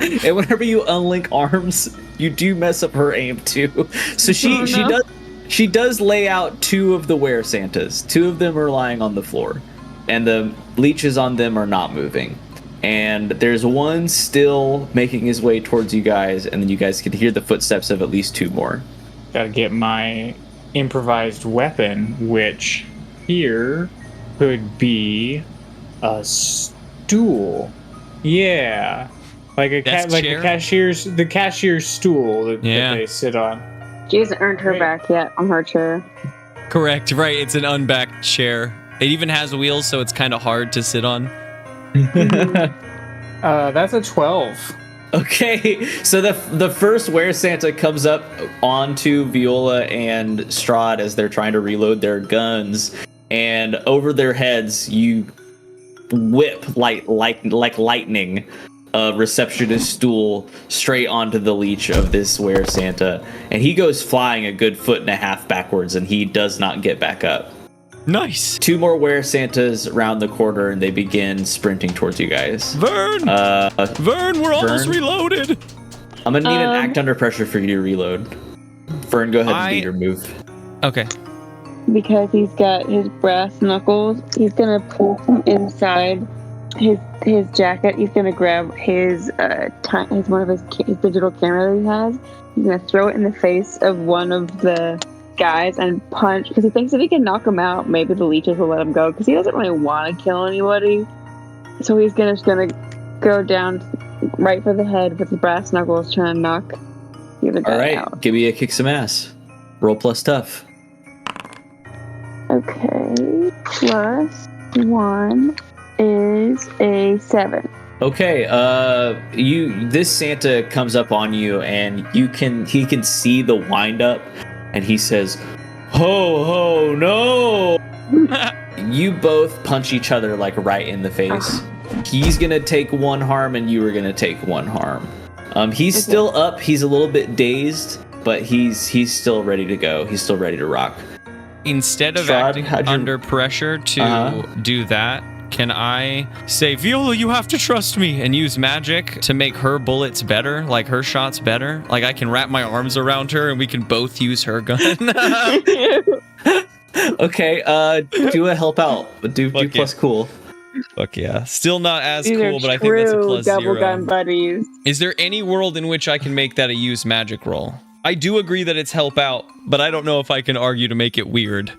and whenever you unlink arms, you do mess up her aim too. So she does lay out 2 of the Santas. 2 of them are lying on the floor, and the leeches on them are not moving. And there's one still making his way towards you guys, and then you guys can hear the footsteps of at least 2 more. Gotta get my improvised weapon, which here could be a stool. Yeah, like a chair? the cashier's stool that they sit on. She hasn't earned her Great. back yet on her chair. Correct, right. It's an unbacked chair. It even has wheels, so it's kind of hard to sit on. That's a 12. Okay, so the first Santa comes up onto Viola and Strahd as they're trying to reload their guns, and over their heads you whip like lightning a receptionist stool straight onto the leech of this Santa, and he goes flying a good 1.5 feet backwards, and he does not get back up. Nice. 2 more Santas round the corner, and they begin sprinting towards you guys. Vern, we're almost reloaded. I'm gonna need an act under pressure for you to reload. Fern, go ahead and lead your move. Okay. Because he's got his brass knuckles, he's gonna pull from inside his jacket. He's gonna grab his his digital camera that he has. He's gonna throw it in the face of one of the guys and punch, because he thinks if he can knock him out, maybe the leeches will let him go, because he doesn't really want to kill anybody. So he's just gonna go down right for the head with the brass knuckles, trying to knock the other guy out. Give me a kick some ass. Roll plus tough. Okay, +1 is a 7. Okay, this Santa comes up on you, and he can see the wind up, and he says, "Ho ho no!" You both punch each other like right in the face. He's gonna take 1 harm, and you are gonna take 1 harm. He's still up. He's a little bit dazed, but he's still ready to go. He's still ready to rock. Instead of Strahd, acting under pressure to do that, can I say, Viola, you have to trust me, and use magic to make her bullets better, like her shots better? Like I can wrap my arms around her and we can both use her gun. Okay, do a help out. Do plus cool. Fuck yeah. Still not as These cool, are but I think that's a true double +0. gun buddies. Is there any world in which I can make that a use magic roll? I do agree that it's help out, but I don't know if I can argue to make it weird.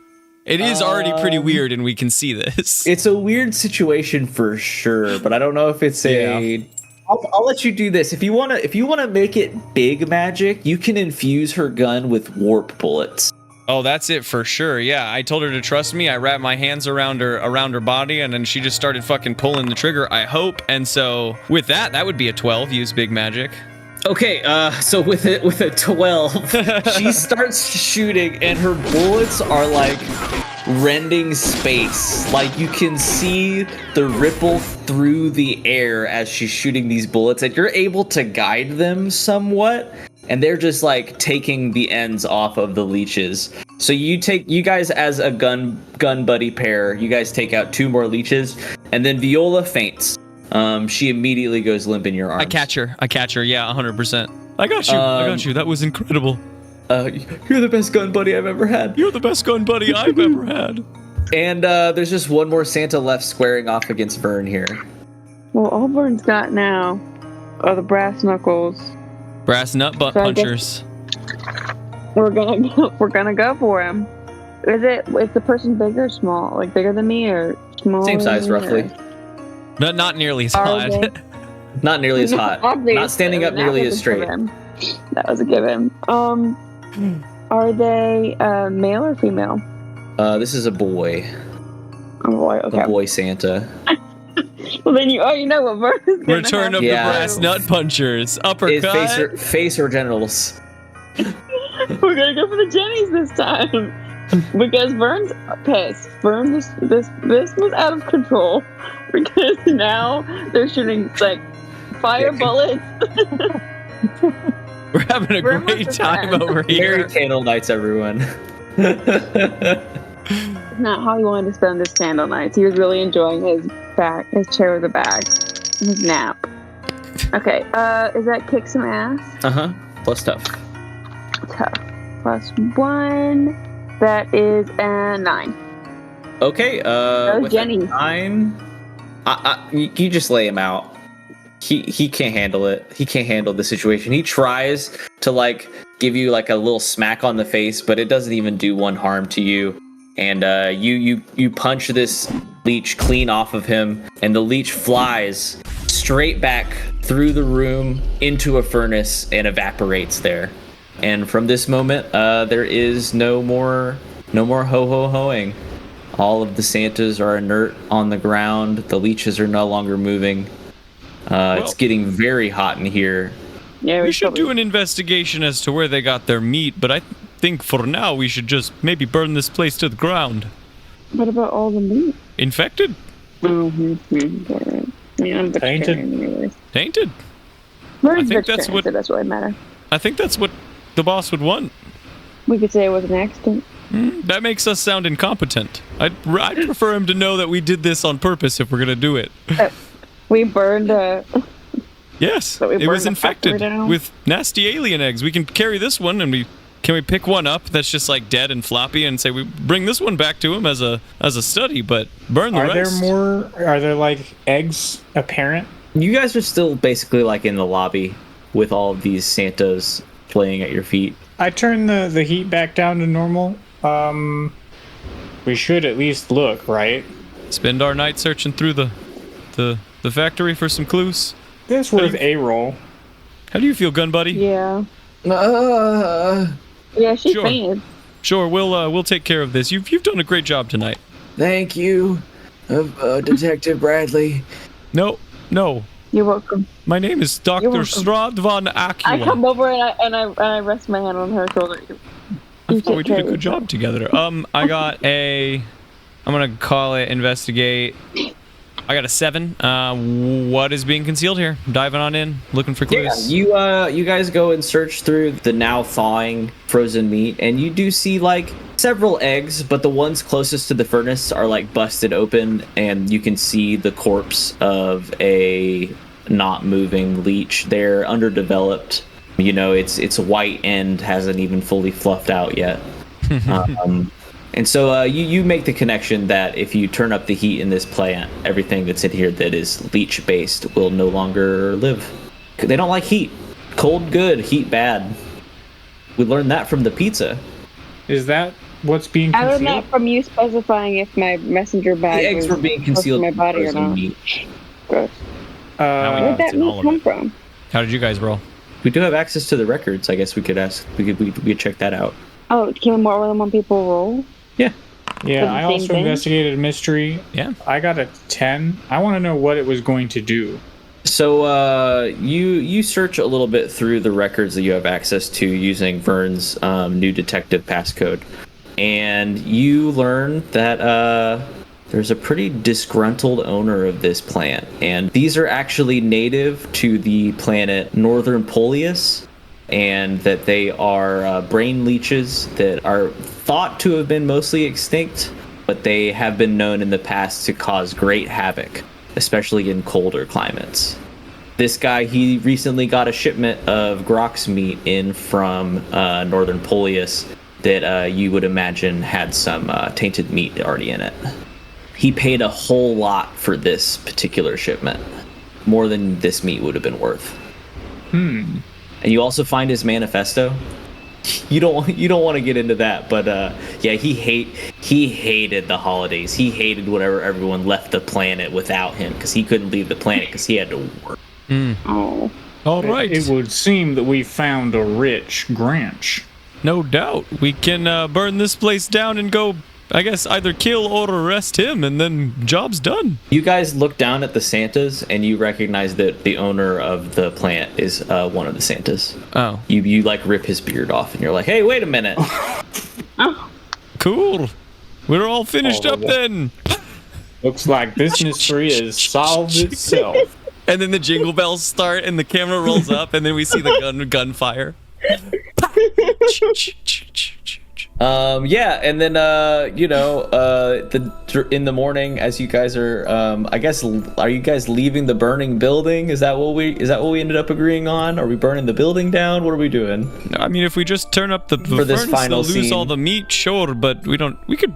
It is already pretty weird, and we can see this. It's a weird situation for sure, but I don't know if it's a. I'll let you do this. If you wanna make it big magic, you can infuse her gun with warp bullets. Oh, that's it for sure. Yeah, I told her to trust me. I wrapped my hands around her body, and then she just started fucking pulling the trigger, I hope. And so with that would be a 12. Use big magic. Okay, so with a 12, she starts shooting, and her bullets are like rending space. Like you can see the ripple through the air as she's shooting these bullets, and you're able to guide them somewhat. And they're just like taking the ends off of the leeches. So you guys as a gun buddy pair, you guys take out 2 more leeches, and then Viola faints. She immediately goes limp in your arms. I catch her. Yeah, 100%. I got you. That was incredible. You're the best gun buddy I've ever had. You're the best gun buddy I've ever had. And there's just one more Santa left squaring off against Vern here. Well, all Vern's got now are the brass knuckles. Brass nut butt punchers. We're gonna go for him. Is the person big or small? Like bigger than me or small? Same size, roughly. Not nearly as hot. Not nearly as hot. Not standing up nearly as straight. That was a given. Are they male or female? This is a boy. A boy. Okay. A boy Santa. Well, then you know what Vern is gonna Return of the brass nut punchers. Uppercut. Face or genitals. We're gonna go for the Jennings this time because Vern's pissed. This was out of control because now they're shooting like fire bullets. We're having a great time over here. Merry Candlenights, everyone. Not how he wanted to spend his candle nights. He was really enjoying his chair with a bag, and his nap. Okay, is that kick some ass? Plus tough. Tough. +1. That is a 9. Okay, with Jennings. 9, you just lay him out. He can't handle it. He can't handle the situation. He tries to like give you like a little smack on the face, but it doesn't even do one harm to you. And you punch this leech clean off of him, and the leech flies straight back through the room into a furnace and evaporates there. And from this moment, there is no more ho-ho-hoing. All of the Santas are inert on the ground. The leeches are no longer moving. It's getting very hot in here. Yeah, we should do an investigation as to where they got their meat, but I think for now we should just maybe burn this place to the ground. What about all the meat? Infected. Yeah, I'm tainted. Tainted. I think that's what. So that's what matter. I think that's what the boss would want. We could say it was an accident. That makes us sound incompetent. I'd prefer him to know that we did this on purpose if we're gonna do it. We burned Yes, it was infected with nasty alien eggs. We can carry this one, and can we pick one up that's just like dead and floppy, and say we bring this one back to him as a study, but burn the rest. Are there like eggs apparent? You guys are still basically like in the lobby with all of these Santas playing at your feet. I turn the heat back down to normal. We should at least look, right? Spend our night searching through the factory for some clues. This worth a roll. How do you feel, gun buddy? Yeah. Yeah, she fainted. Sure, we'll take care of this. You've done a great job tonight. Thank you, Detective Bradley. No. You're welcome. My name is Dr. Strahd von Acula. I come over and I rest my hand on her shoulder. I thought we did a good job together. I got I'm gonna call it investigate. I got a 7. What is being concealed here? Diving on in, looking for clues. Yeah, you guys go and search through the now thawing frozen meat, and you do see like several eggs, but the ones closest to the furnace are like busted open, and you can see the corpse of a not moving leech. They're underdeveloped. You know, its white end hasn't even fully fluffed out yet. And so you make the connection that if you turn up the heat in this plant, everything that's in here that is leech-based will no longer live. They don't like heat. Cold good, heat bad. We learned that from the pizza. Is that what's being concealed? I learned that from you specifying if my messenger bag the eggs were being concealed my body or not. Meat. Gross. Where'd that meat come from? How did you guys roll? We do have access to the records. I guess we could ask. We could check that out. Oh, can more than one people roll? Yeah, For the I same also thing? investigated a mystery. Yeah. I got a 10. I want to know what it was going to do. So you search a little bit through the records that you have access to using Vern's new detective passcode, and you learn that there's a pretty disgruntled owner of this plant, and these are actually native to the planet Northern Polius, and that they are brain leeches that are thought to have been mostly extinct, but they have been known in the past to cause great havoc, especially in colder climates. This guy, he recently got a shipment of Grox meat in from Northern Polius that you would imagine had some tainted meat already in it. He paid a whole lot for this particular shipment, more than this meat would have been worth. And you also find his manifesto. You don't want to get into that, but yeah, he hated the holidays. He hated whenever everyone left the planet without him, because he couldn't leave the planet because he had to work. Oh. All right. It would seem that we found a rich branch. No doubt. We can burn this place down and go, I guess, either kill or arrest him, and then job's done. You guys look down at the Santas, and you recognize that the owner of the plant is one of the Santas. Oh. You like rip his beard off, and you're like, hey, wait a minute. Cool. We're all finished up then. Looks like this mystery has solved itself. And then the jingle bells start, and the camera rolls up, and then we see the gunfire. Yeah, and then in the morning, as you guys are, I guess, are you guys leaving the burning building? Is that what we ended up agreeing on? Are we burning the building down? What are we doing? I mean, if we just turn up the For this furnace, final they'll lose scene. all the meat, sure, but we could.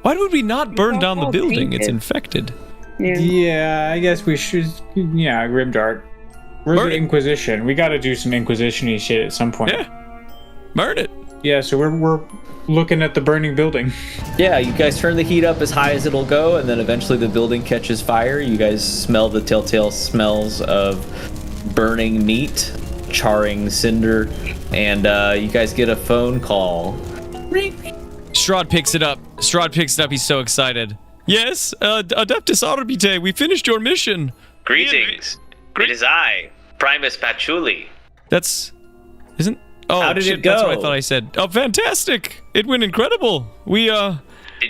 Why would we not burn down the building? It's infected. Yeah. Yeah, I guess we should. Yeah, Grimdark. We're Burn the it. Inquisition. We got to do some Inquisition-y shit at some point. Yeah. Burn it. Yeah, so we're looking at the burning building. Yeah, you guys turn the heat up as high as it'll go, and then eventually the building catches fire. You guys smell the telltale smells of burning meat, charring cinder, and you guys get a phone call. Strahd picks it up. He's so excited. Yes, Adeptus Orbite, we finished your mission. Greetings. It is I, Primus Patchouli. Isn't... Oh, How did shit, it go? That's what I thought I said. Oh, fantastic! It went incredible. Did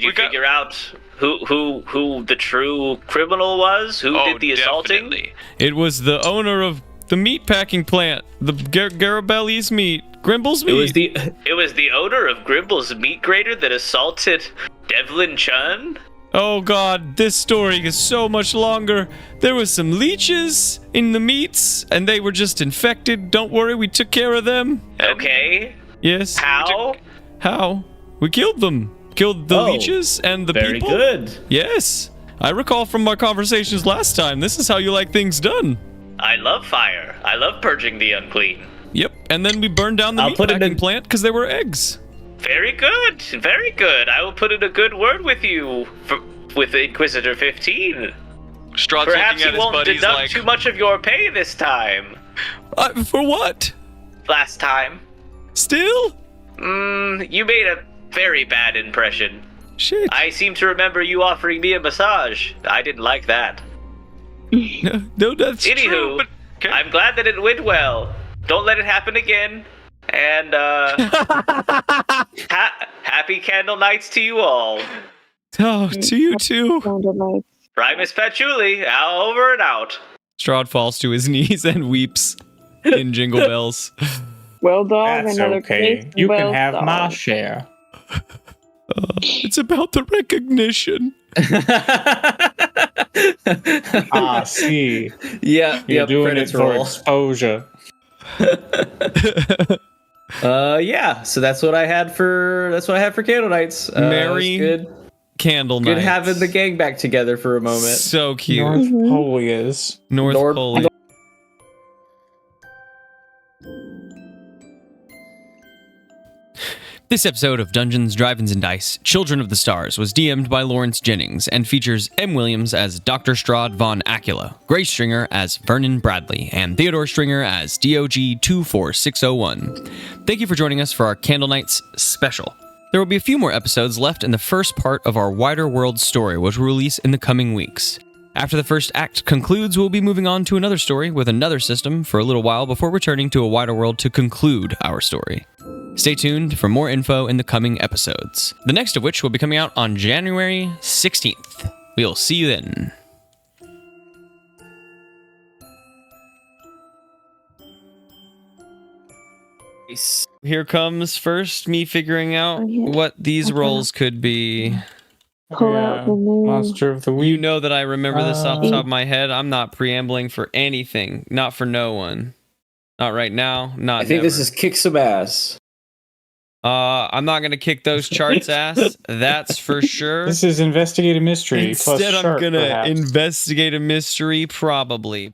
you figure out who the true criminal was? Who did the assaulting? It was the owner of the meat packing plant, the Garibelli's meat, Grimble's meat. It was the owner of Grimble's meat grater that assaulted Devlin Chun? Oh god, this story is so much longer. There was some leeches in the meats, and they were just infected. Don't worry, we took care of them. Okay. Yes. How? How? We killed them. Killed the leeches and the Very people. good. Yes. I recall from our conversations last time, this is how you like things done. I love fire. I love purging the unclean. Yep, and then we burned down the I'll put it meatpacking in- plant because they were eggs. Very good. Very good. I will put in a good word with you with Inquisitor 15. Strahd's Perhaps looking at he his won't buddies deduct like, too much of your pay this time. For what? Last time. Still? You made a very bad impression. Shit. I seem to remember you offering me a massage. I didn't like that. No, that's Anywho, true. but okay. I'm glad that it went well. Don't let it happen again. And, happy Candle Nights to you all. Oh, to you too. Sounded like Primus Patchouli, over and out. Strahd falls to his knees and weeps in Jingle Bells. well dog, That's another okay. case. You well can have my dog. share. It's about the recognition. Ah, see. Yeah, You're doing it credits for roll. exposure. Yeah. So that's what I had for Candlenights. Merry Good Candlenights. having the gang back together for a moment. So cute. North Pole is. North Nord- Pole. This episode of Dungeons, Drive-Ins, and Dice, Children of the Stars, was DM'd by Lawrence Jennings and features M. Williams as Dr. Strahd von Acula, Grace Stringer as Vernon Bradley, and Theodore Stringer as D.O.G 24601. Thank you for joining us for our Candlenights special. There will be a few more episodes left in the first part of our wider world story, which will release in the coming weeks. After the first act concludes, we'll be moving on to another story with another system for a little while before returning to a wider world to conclude our story. Stay tuned for more info in the coming episodes, the next of which will be coming out on January 16th. We'll see you then. Here comes first me figuring out what these roles could be. Pull out the new Monster of the Week. You know that I remember this off the top of my head. I'm not preambling for anything. Not for no one. Not right now. Not I think never. this is kick some ass. I'm not gonna kick those charts ass. That's for sure. This is investigate a mystery. Instead, plus I'm shark, gonna perhaps. investigate a mystery, probably.